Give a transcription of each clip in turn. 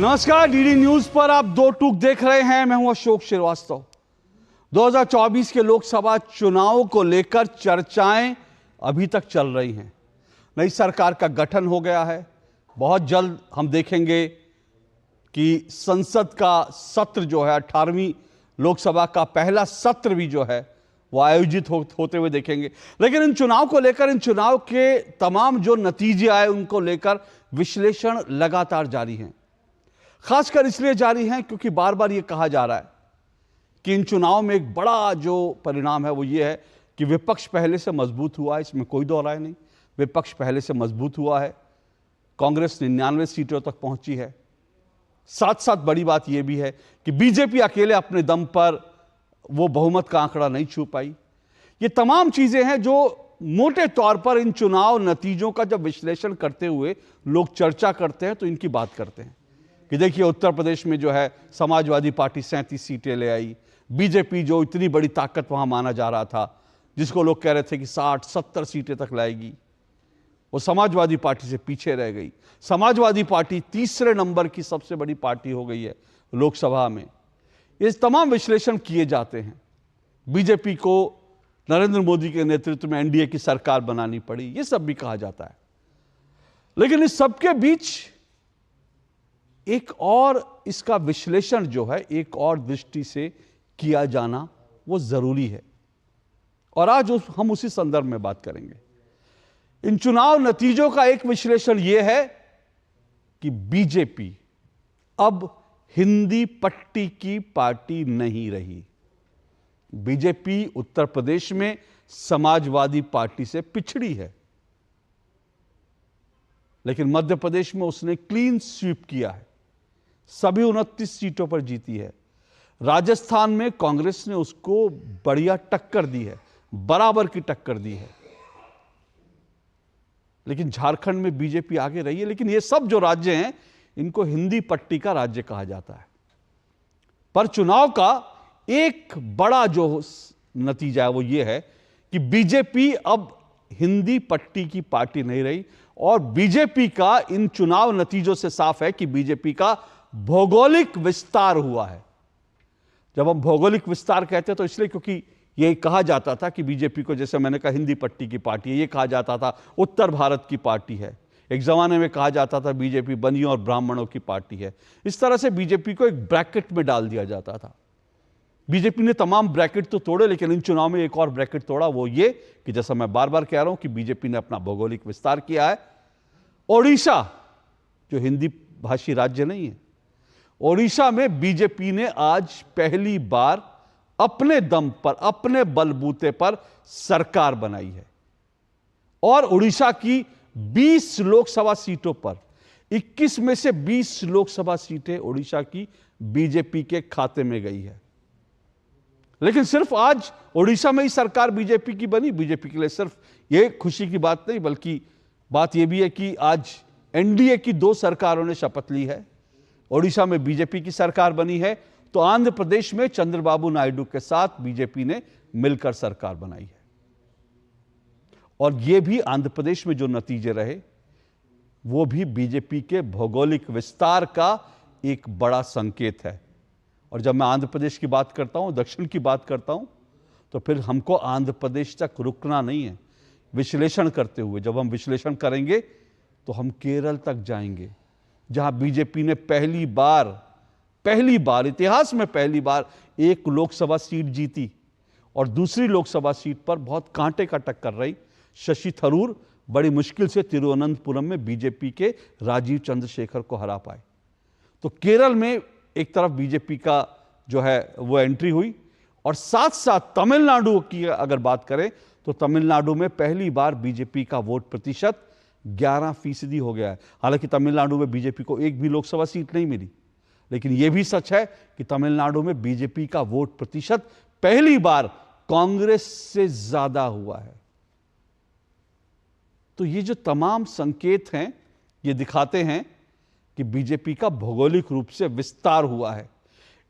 नमस्कार, DD news पर आप दो टूक देख रहे हैं। मैं हूं अशोक श्रीवास्तव। 2024 के लोकसभा चुनाव को लेकर चर्चाएं अभी तक चल रही हैं। नई सरकार का गठन हो गया है। बहुत जल्द हम देखेंगे कि संसद का सत्र जो है 18वीं लोकसभा का पहला सत्र भी जो है वो आयोजित होते हुए देखेंगे। लेकिन इन चुनाव को लेकर, इन चुनाव के तमाम जो नतीजे आए उनको लेकर विश्लेषण लगातार जारी हैं। खासकर इसलिए जारी हैं क्योंकि बार बार ये कहा जा रहा है कि इन चुनाव में एक बड़ा जो परिणाम है वो ये है कि विपक्ष पहले से मजबूत हुआ है। इसमें कोई दो राय नहीं, विपक्ष पहले से मजबूत हुआ है। कांग्रेस 99 सीटों तक पहुंची है। साथ साथ बड़ी बात यह भी है कि बीजेपी अकेले अपने दम पर वो बहुमत का आंकड़ा नहीं छू पाई। ये तमाम चीजें हैं जो मोटे तौर पर इन चुनाव नतीजों का जब विश्लेषण करते हुए लोग चर्चा करते हैं तो इनकी बात करते हैं कि देखिए उत्तर प्रदेश में जो है समाजवादी पार्टी 37 सीटें ले आई। बीजेपी जो इतनी बड़ी ताकत वहां माना जा रहा था, जिसको लोग कह रहे थे कि 60-70 सीटें तक लाएगी, वो समाजवादी पार्टी से पीछे रह गई। समाजवादी पार्टी तीसरे नंबर की सबसे बड़ी पार्टी हो गई है लोकसभा में। ये तमाम विश्लेषण किए जाते हैं। बीजेपी को नरेंद्र मोदी के नेतृत्व में एनडीए की सरकार बनानी पड़ी, ये सब भी कहा जाता है। लेकिन इस सबके बीच एक और इसका विश्लेषण जो है एक और दृष्टि से किया जाना वो जरूरी है, और आज हम उसी संदर्भ में बात करेंगे। इन चुनाव नतीजों का एक विश्लेषण यह है कि बीजेपी अब हिंदी पट्टी की पार्टी नहीं रही। बीजेपी उत्तर प्रदेश में समाजवादी पार्टी से पिछड़ी है, लेकिन मध्य प्रदेश में उसने क्लीन स्वीप किया है, सभी 29 सीटों पर जीती है। राजस्थान में कांग्रेस ने उसको बढ़िया टक्कर दी है, बराबर की टक्कर दी है। लेकिन झारखंड में बीजेपी आगे रही है। लेकिन ये सब जो राज्य हैं इनको हिंदी पट्टी का राज्य कहा जाता है। पर चुनाव का एक बड़ा जो नतीजा है वो ये है कि बीजेपी अब हिंदी पट्टी की पार्टी नहीं रही, और बीजेपी का इन चुनाव नतीजों से साफ है कि बीजेपी का भौगोलिक विस्तार हुआ है। जब हम भौगोलिक विस्तार कहते हैं तो इसलिए क्योंकि यह कहा जाता था कि बीजेपी को, जैसे मैंने कहा, हिंदी पट्टी की पार्टी है, यह कहा जाता था उत्तर भारत की पार्टी है। एक जमाने में कहा जाता था बीजेपी बनियों और ब्राह्मणों की पार्टी है। इस तरह से बीजेपी को एक ब्रैकेट में डाल दिया जाता था। बीजेपी ने तमाम ब्रैकेट तो तोड़े, लेकिन इन चुनाव में एक और ब्रैकेट तोड़ा, वो ये कि जैसा मैं बार बार कह रहा हूं कि बीजेपी ने अपना भौगोलिक विस्तार किया है। ओडिशा जो हिंदी भाषी राज्य नहीं है, ओडिशा में बीजेपी ने आज पहली बार अपने दम पर, अपने बलबूते पर सरकार बनाई है, और ओडिशा की 20 लोकसभा सीटों पर 21 में से 20 लोकसभा सीटें ओडिशा की बीजेपी के खाते में गई है। लेकिन सिर्फ आज ओडिशा में ही सरकार बीजेपी की बनी, बीजेपी के लिए सिर्फ यह खुशी की बात नहीं, बल्कि बात यह भी है कि आज एनडीए की 2 सरकारों ने शपथ ली है। ओडिशा में बीजेपी की सरकार बनी है, तो आंध्र प्रदेश में चंद्रबाबू नायडू के साथ बीजेपी ने मिलकर सरकार बनाई है। और यह भी आंध्र प्रदेश में जो नतीजे रहे वो भी बीजेपी के भौगोलिक विस्तार का एक बड़ा संकेत है। और जब मैं आंध्र प्रदेश की बात करता हूं, दक्षिण की बात करता हूं, तो फिर हमको आंध्र प्रदेश तक रुकना नहीं है। विश्लेषण करते हुए जब हम विश्लेषण करेंगे तो हम केरल तक जाएंगे, जहां बीजेपी ने पहली बार इतिहास में पहली बार एक लोकसभा सीट जीती, और दूसरी लोकसभा सीट पर बहुत कांटे का टक्कर रही। शशि थरूर बड़ी मुश्किल से तिरुवनंतपुरम में बीजेपी के राजीव चंद्रशेखर को हरा पाए। तो केरल में एक तरफ बीजेपी का जो है वो एंट्री हुई, और साथ साथ तमिलनाडु की अगर बात करें तो तमिलनाडु में पहली बार बीजेपी का वोट प्रतिशत 11% हो गया है। हालांकि तमिलनाडु में बीजेपी को एक भी लोकसभा सीट नहीं मिली, लेकिन यह भी सच है कि तमिलनाडु में बीजेपी का वोट प्रतिशत पहली बार कांग्रेस से ज्यादा हुआ है। तो ये जो तमाम संकेत हैं ये दिखाते हैं कि बीजेपी का भौगोलिक रूप से विस्तार हुआ है।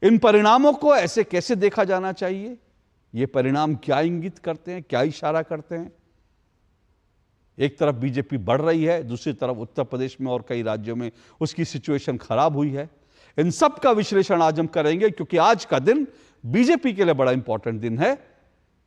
इन परिणामों को ऐसे कैसे देखा जाना चाहिए? ये परिणाम क्या इंगित करते हैं, क्या इशारा करते हैं? एक तरफ बीजेपी बढ़ रही है, दूसरी तरफ उत्तर प्रदेश में और कई राज्यों में उसकी सिचुएशन खराब हुई है। इन सब का विश्लेषण आज हम करेंगे, क्योंकि आज का दिन बीजेपी के लिए बड़ा इंपॉर्टेंट दिन है,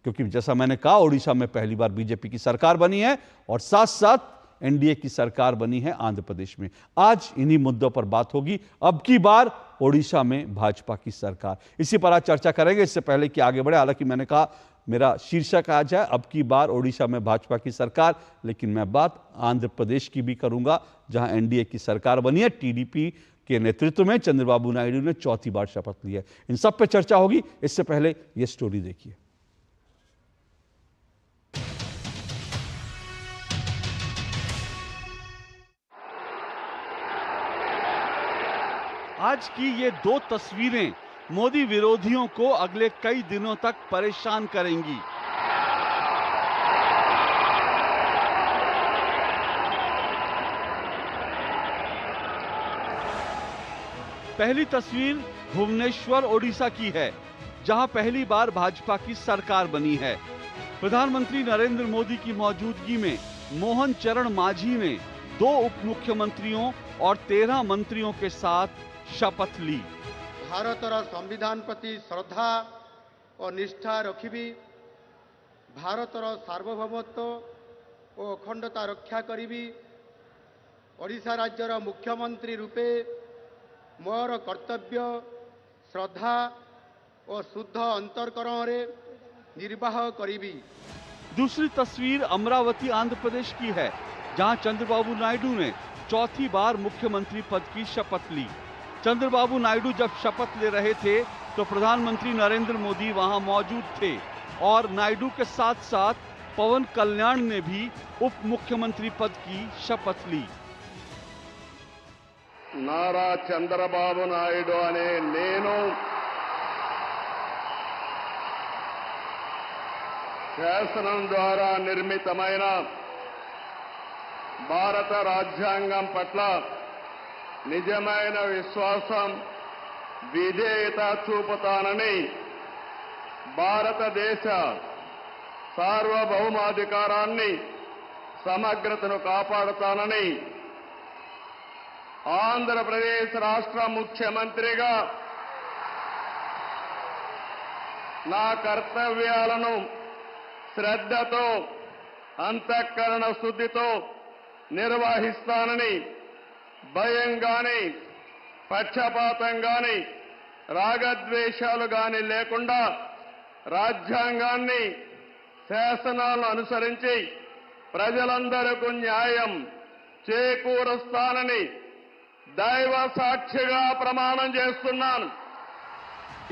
क्योंकि जैसा मैंने कहा ओडिशा में पहली बार बीजेपी की सरकार बनी है और साथ साथ एनडीए की सरकार बनी है आंध्र प्रदेश में। आज इन्हीं मुद्दों पर बात होगी। अब की बार ओडिशा में भाजपा की सरकार, इसी पर आज चर्चा करेंगे। इससे पहले कि आगे बढ़े, हालांकि मैंने कहा मेरा शीर्षक आज है अब की बार ओडिशा में भाजपा की सरकार, लेकिन मैं बात आंध्र प्रदेश की भी करूंगा, जहां एनडीए की सरकार बनी है। टीडीपी के नेतृत्व में चंद्रबाबू नायडू ने चौथी बार शपथ ली है। इन सब पर चर्चा होगी। इससे पहले यह स्टोरी देखिए। आज की ये दो तस्वीरें मोदी विरोधियों को अगले कई दिनों तक परेशान करेंगी। पहली तस्वीर भुवनेश्वर ओडिशा की है, जहां पहली बार भाजपा की सरकार बनी है। प्रधानमंत्री नरेंद्र मोदी की मौजूदगी में मोहन चरण मांझी ने 2 उप मुख्यमंत्रियों और 13 मंत्रियों के साथ शपथ ली। भारतर संविधान प्रति श्रद्धा और निष्ठा रखिबी, भारतर सार्वभौमत्व और अखंडता रक्षा करिबी, ओडिशा राज्यर मुख्यमंत्री रूपे मोर कर्तव्य श्रद्धा और शुद्ध अंतरकरण रे निर्वाह करिबी। दूसरी तस्वीर अमरावती आंध्र प्रदेश की है, जहां चंद्रबाबू नायडू ने चौथी बार मुख्यमंत्री पद की शपथ ली। चंद्रबाबू नायडू जब शपथ ले रहे थे तो प्रधानमंत्री नरेंद्र मोदी वहां मौजूद थे और नायडू के साथ साथ पवन कल्याण ने भी उप मुख्यमंत्री पद की शपथ ली। नारा चंद्रबाबू नायडू अने नेनु शासनं द्वारा निर्मितमैन भारत राज्यांगं पट्ल నిజమైన విశ్వాసం విధేయత చూపుతానని, భారతదేశ సార్వభౌమాధికారాన్ని సమగ్రతను కాపాడుతానని, ఆంధ్రప్రదేశ్ రాష్ట్ర ముఖ్యమంత్రిగా నా కర్తవ్యాలను శ్రద్ధతో అంతఃకరణ శుద్ధితో నిర్వహిస్తానని, భయం గాని పక్షపాతం గాని రాగద్వేషాలు గాని లేకుండా రాజ్యాంగాన్ని శాసనాలను అనుసరించి ప్రజలందరికీ న్యాయం చేకూరుస్తానని దైవ సాక్షిగా ప్రమాణం చేస్తున్నాను।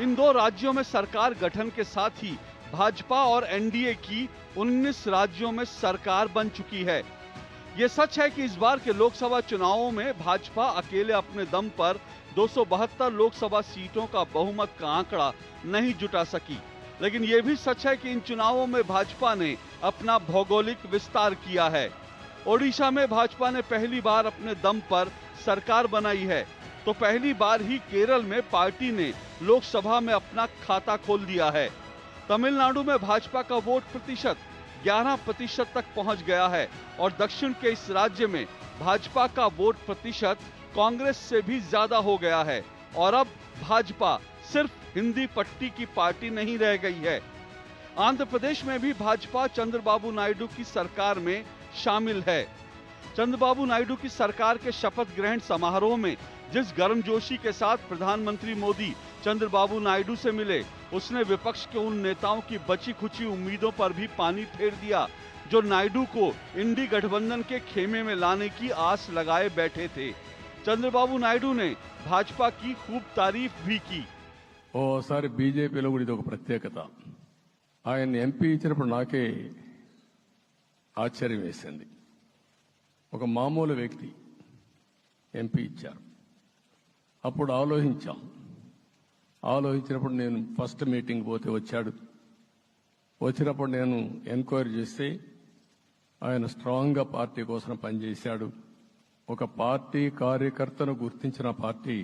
इन 2 राज्यों में सरकार गठन के साथ ही भाजपा और एनडीए की 19 राज्यों में सरकार बन चुकी है। ये सच है कि इस बार के लोकसभा चुनावों में भाजपा अकेले अपने दम पर 272 लोकसभा सीटों का बहुमत का आंकड़ा नहीं जुटा सकी, लेकिन ये भी सच है कि इन चुनावों में भाजपा ने अपना भौगोलिक विस्तार किया है। ओडिशा में भाजपा ने पहली बार अपने दम पर सरकार बनाई है, तो पहली बार ही केरल में पार्टी ने लोकसभा में अपना खाता खोल दिया है। तमिलनाडु में भाजपा का वोट प्रतिशत 11% तक पहुंच गया है और दक्षिण के इस राज्य में भाजपा का वोट प्रतिशत कांग्रेस से भी ज्यादा हो गया है और अब भाजपा सिर्फ हिंदी पट्टी की पार्टी नहीं रह गई है। आंध्र प्रदेश में भी भाजपा चंद्रबाबू नायडू की सरकार में शामिल है। चंद्रबाबू नायडू की सरकार के शपथ ग्रहण समारोह में जिस गर्मजोशी के साथ प्रधानमंत्री मोदी चंद्रबाबू नायडू से मिले, उसने विपक्ष के उन नेताओं की बची खुची उम्मीदों पर भी पानी फेर दिया जो नायडू को इंडी गठबंधन के खेमे में लाने की आस लगाए बैठे थे। चंद्रबाबू नायडू ने भाजपा की खूब तारीफ भी की। ఓసారి బీజేపీలో కూడా ఇది ఒక ప్రత్యేకత. ఆయన ఎంపీ ఇచ్చినప్పుడు నాకే ఆశ్చర్యం వేసింది. ఒక మామూలు వ్యక్తి ఎంపీ ఇచ్చారు. అప్పుడు ఆలోచించినప్పుడు నేను ఫస్ట్ మీటింగ్ పోతే వచ్చాడు. వచ్చినప్పుడు నేను ఎంక్వైరీ చేస్తే ఆయన స్ట్రాంగ్ గా పార్టీ కోసం పనిచేశాడు. ఒక పార్టీ కార్యకర్తను గుర్తించిన పార్టీ।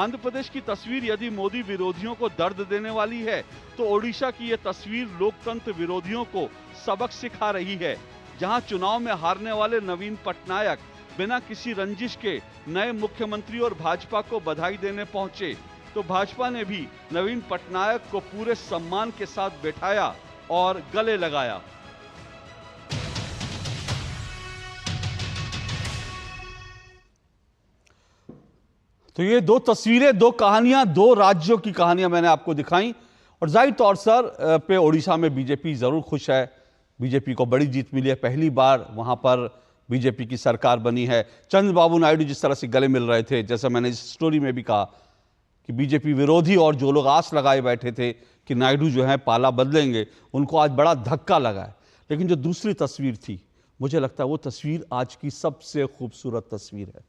आंध्र प्रदेश की तस्वीर यदि मोदी विरोधियों को दर्द देने वाली है, तो ओडिशा की यह तस्वीर लोकतंत्र विरोधियों को सबक सिखा रही है, जहां चुनाव में हारने वाले नवीन पटनायक बिना किसी रंजिश के नए मुख्यमंत्री और भाजपा को बधाई देने पहुंचे तो भाजपा ने भी नवीन पटनायक को पूरे सम्मान के साथ बैठाया और गले लगाया। तो ये दो तस्वीरें, दो कहानियां, दो राज्यों की कहानियां मैंने आपको दिखाई और जाहिर तौर पे ओडिशा में बीजेपी जरूर खुश है। बीजेपी को बड़ी जीत मिली है, पहली बार वहां पर बीजेपी की सरकार बनी है। चंद्रबाबू नायडू जिस तरह से गले मिल रहे थे, जैसा मैंने इस स्टोरी में भी कहा कि बीजेपी विरोधी और जो लोग आस लगाए बैठे थे कि नायडू जो है पाला बदलेंगे, उनको आज बड़ा धक्का लगा है। लेकिन जो दूसरी तस्वीर थी, मुझे लगता है वो तस्वीर आज की सबसे खूबसूरत तस्वीर है।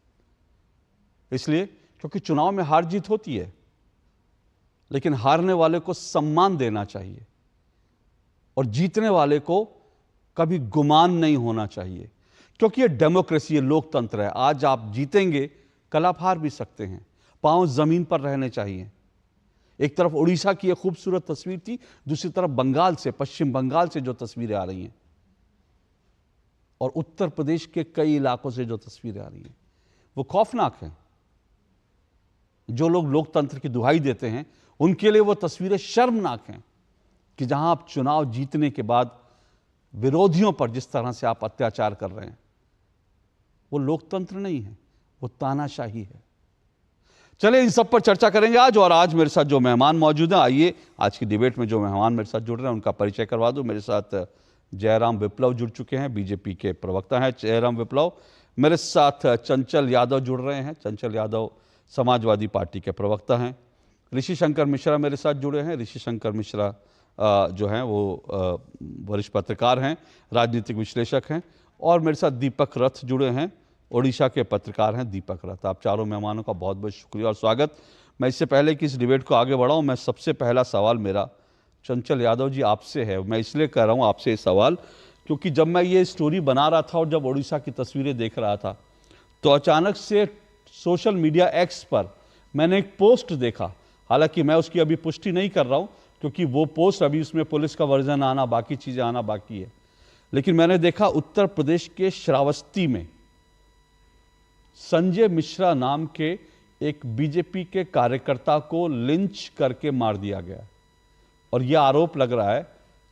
इसलिए क्योंकि चुनाव में हार जीत होती है, लेकिन हारने वाले को सम्मान देना चाहिए और जीतने वाले को कभी गुमान नहीं होना चाहिए, क्योंकि ये डेमोक्रेसी, ये लोकतंत्र है। आज आप जीतेंगे, कल आप हार भी सकते हैं। पांव जमीन पर रहने चाहिए। एक तरफ उड़ीसा की एक खूबसूरत तस्वीर थी, दूसरी तरफ बंगाल से, पश्चिम बंगाल से जो तस्वीरें आ रही हैं और उत्तर प्रदेश के कई इलाकों से जो तस्वीरें आ रही हैं वो खौफनाक हैं। जो लोग लोकतंत्र की दुहाई देते हैं उनके लिए वो तस्वीरें शर्मनाक हैं कि जहां आप चुनाव जीतने के बाद विरोधियों पर जिस तरह से आप अत्याचार कर रहे हैं, वो लोकतंत्र नहीं है, वो तानाशाही है। चले इन सब पर चर्चा करेंगे आज। और आज मेरे साथ जो मेहमान मौजूद हैं, आइए आज की डिबेट में जो मेहमान मेरे साथ जुड़ रहे हैं उनका परिचय करवा दूं। मेरे साथ जयराम विप्लव जुड़ चुके हैं, बीजेपी के प्रवक्ता हैं जयराम विप्लव। मेरे साथ चंचल यादव जुड़ रहे हैं, चंचल यादव समाजवादी पार्टी के प्रवक्ता हैं। ऋषि शंकर मिश्रा मेरे साथ जुड़े हैं। ऋषि शंकर मिश्रा जो हैं वो वरिष्ठ पत्रकार हैं, राजनीतिक विश्लेषक हैं। और मेरे साथ दीपक रथ जुड़े हैं, ओडिशा के पत्रकार हैं दीपक रथ। आप चारों मेहमानों का बहुत बहुत शुक्रिया और स्वागत। मैं इससे पहले कि इस डिबेट को आगे बढ़ाऊं, मैं सबसे पहला सवाल मेरा चंचल यादव जी आपसे है। मैं इसलिए कह रहा हूं आपसे ये सवाल क्योंकि जब मैं ये स्टोरी बना रहा था और जब ओडिशा की तस्वीरें देख रहा था तो अचानक से सोशल मीडिया एक्स पर मैंने एक पोस्ट देखा। हालांकि मैं उसकी अभी पुष्टि नहीं कर रहा हूं क्योंकि वो पोस्ट अभी उसमें पुलिस का वर्जन आना, बाकी चीज़ें आना बाकी है। लेकिन मैंने देखा उत्तर प्रदेश के श्रावस्ती में संजय मिश्रा नाम के एक बीजेपी के कार्यकर्ता को लिंच करके मार दिया गया और यह आरोप लग रहा है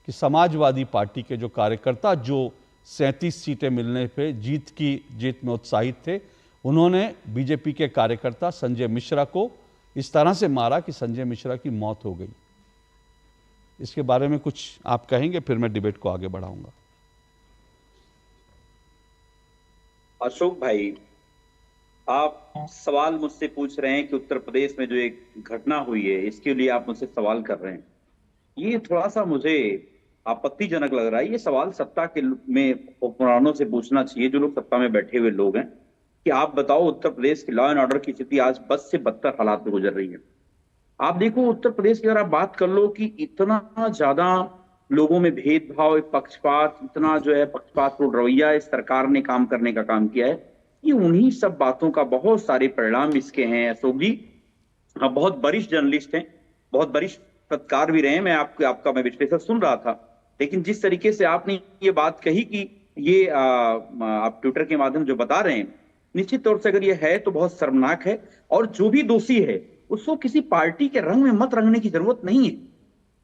कि समाजवादी पार्टी के जो कार्यकर्ता जो 37 सीटें मिलने पे जीत में उत्साहित थे, उन्होंने बीजेपी के कार्यकर्ता संजय मिश्रा को इस तरह से मारा कि संजय मिश्रा की मौत हो गई। इसके बारे में कुछ आप कहेंगे, फिर मैं डिबेट को आगे बढ़ाऊंगा। अशोक भाई, आप सवाल मुझसे पूछ रहे हैं कि उत्तर प्रदेश में जो एक घटना हुई है इसके लिए आप मुझसे सवाल कर रहे हैं। ये थोड़ा सा मुझे आपत्तिजनक लग रहा है। ये सवाल सत्ता के में हुक्मरानों से पूछना चाहिए, जो लोग सत्ता में बैठे हुए लोग हैं, कि आप बताओ उत्तर प्रदेश की लॉ एंड ऑर्डर की स्थिति आज बद से बदतर हालात में गुजर रही है। आप देखो उत्तर प्रदेश की अगर आप बात कर लो कि इतना ज्यादा लोगों में भेदभाव, पक्षपात, इतना जो है पक्षपातपूर्ण रवैया इस सरकार ने काम करने का काम किया है, ये उन्हीं सब बातों का बहुत सारे परिणाम इसके हैं। अशोक जी आप बहुत वरिष्ठ जर्नलिस्ट हैं, बहुत वरिष्ठ पत्रकार भी रहे हैं। मैं आपका मैं विश्लेषण सुन रहा था, लेकिन जिस तरीके से आपने ये बात कही कि ये आप ट्विटर के माध्यम जो बता रहे हैं, निश्चित तौर से अगर ये है तो बहुत शर्मनाक है। और जो भी दोषी है उसको किसी पार्टी के रंग में मत रंगने की जरूरत नहीं है।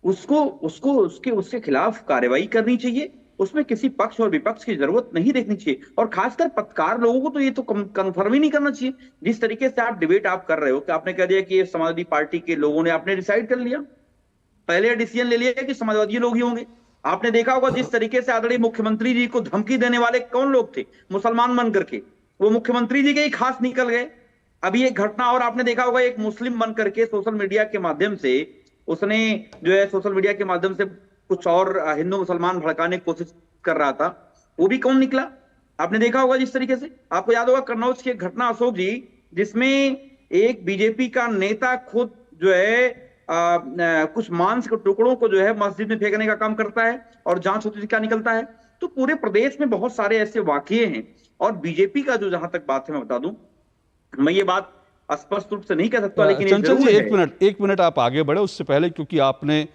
उसके खिलाफ कार्रवाई करनी चाहिए। उसमें किसी पक्ष और विपक्ष की जरूरत नहीं देखनी चाहिए। और खासकर पत्रकार लोगों को तो ये तो कंफर्म ही नहीं करना चाहिए। जिस तरीके से आप डिबेट आप कर रहे हो कि आपने कह दिया कि समाजवादी पार्टी के लोगों ने आपने डिसाइड कर लिया, पहले डिसीजन ले लिया कि समाजवादी लोग ही होंगे। आपने देखा होगा जिस तरीके से आदरणीय मुख्यमंत्री जी को धमकी देने वाले कौन लोग थे, मुसलमान बन करके, वो मुख्यमंत्री जी के ही खास निकल गए। अभी एक घटना और आपने देखा होगा, एक मुस्लिम बन करके सोशल मीडिया के माध्यम से उसने जो है सोशल मीडिया के माध्यम से कुछ और हिंदू मुसलमान भड़काने की कोशिश कर रहा था, वो भी कौन निकला आपने देखा होगा। जिस तरीके से आपको याद होगा कन्नौज की एक घटना अशोक जी, जिसमें एक बीजेपी का नेता खुद जो है कुछ मांस के टुकड़ों को जो है मस्जिद में फेंकने का काम करता है और जांच होती है क्या निकलता है। तो पूरे प्रदेश में बहुत सारे ऐसे वाकये हैं। और बीजेपी का जो जहां तक बात है मैं बता दूं, मैं ये बात स्पष्ट रूप से नहीं कह सकता, लेकिन चंचल जी एक मिनट आप आगे बढ़े उससे पहले, क्योंकि आपने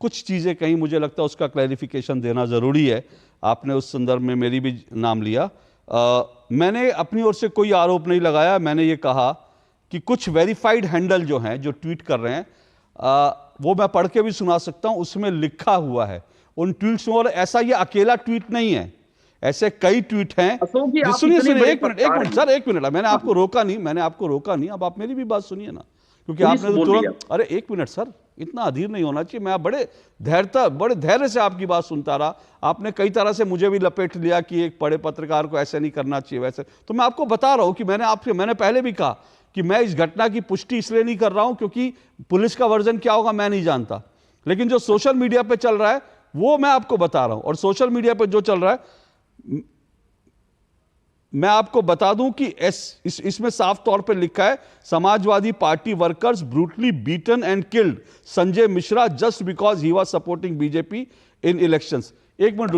कुछ चीजें कहीं, मुझे लगता है उसका क्लैरिफिकेशन देना जरूरी है। आपने उस संदर्भ में मेरी भी नाम लिया। मैंने अपनी ओर से कोई आरोप नहीं लगाया। मैंने ये कहा कि कुछ वेरीफाइड हैंडल जो हैं, जो ट्वीट कर रहे हैं, वो मैं पढ़ के भी सुना सकता हूं। उसमें लिखा हुआ है उन ट्वीट्स में, और ऐसा ये अकेला ट्वीट नहीं है, ऐसे कई ट्वीट हैं। सुनिए सुनिए, एक मिनट सर, एक मिनट, मैंने आपको रोका नहीं, अब आप मेरी भी बात सुनिए ना, क्योंकि आपने तो तुरंत, अरे एक मिनट सर, इतना अधीर नहीं होना चाहिए। मैं बड़े धैर्य से आपकी बात सुनता रहा। आपने कई तरह से मुझे भी लपेट लिया कि एक बड़े पत्रकार को ऐसे नहीं करना चाहिए, वैसे। तो मैं आपको बता रहा हूं कि मैंने पहले भी कहा कि मैं इस घटना की पुष्टि इसलिए नहीं कर रहा हूं क्योंकि पुलिस का वर्जन क्या होगा मैं नहीं जानता, लेकिन जो सोशल मीडिया पे चल रहा है वो मैं आपको बता रहा हूं। और सोशल मीडिया पे जो चल रहा है, मैं आपको बता दूं कि इसमें साफ तौर पे लिखा है, Samajwadi party workers brutally beaten and killed Sanjay Mishra just because he was supporting BJP in elections. एक मिनट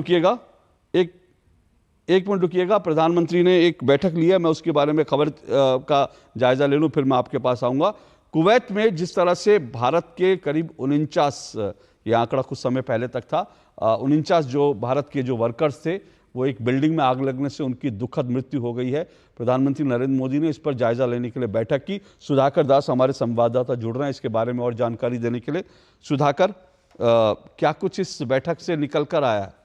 रुकिएगा, प्रधानमंत्री ने एक बैठक ली है, मैं उसके बारे में खबर का जायजा ले लूं, फिर मैं आपके पास आऊंगा। कुवैत में जिस तरह से भारत के करीब 49, यह आंकड़ा कुछ समय पहले तक था, 49 जो भारत के जो वर्कर्स थे, वो एक बिल्डिंग में आग लगने से उनकी दुखद मृत्यु हो गई है। प्रधानमंत्री नरेंद्र मोदी ने इस पर जायजा लेने के लिए बैठक की। सुधाकर दास हमारे संवाददाता जुड़ रहे हैं इसके बारे में और जानकारी देने के लिए। सुधाकर, क्या कुछ इस बैठक से निकल कर आया है?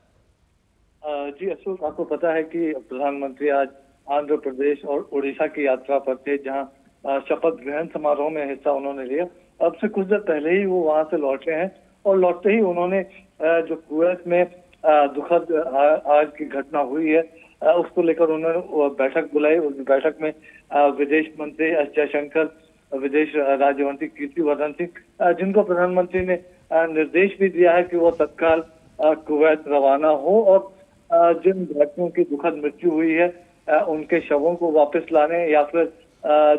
जी अशोक, आपको पता है कि प्रधानमंत्री आज आंध्र प्रदेश और उड़ीसा की यात्रा पर थे, जहां शपथ ग्रहण समारोह में हिस्सा उन्होंने लिया। अब से कुछ देर पहले ही वो वहां से लौटे हैं, और लौटते ही उन्होंने जो कुवैत में दुखद आज की घटना हुई है उसको लेकर उन्होंने बैठक बुलाई। उस बैठक में विदेश मंत्री एस जयशंकर, विदेश राज्य मंत्री कीर्तिवर्धन सिंह, जिनको प्रधानमंत्री ने निर्देश भी दिया है कि वो तत्काल कुवैत रवाना हो और जिन भारतीयों की दुखद मृत्यु हुई है उनके शवों को वापस लाने या फिर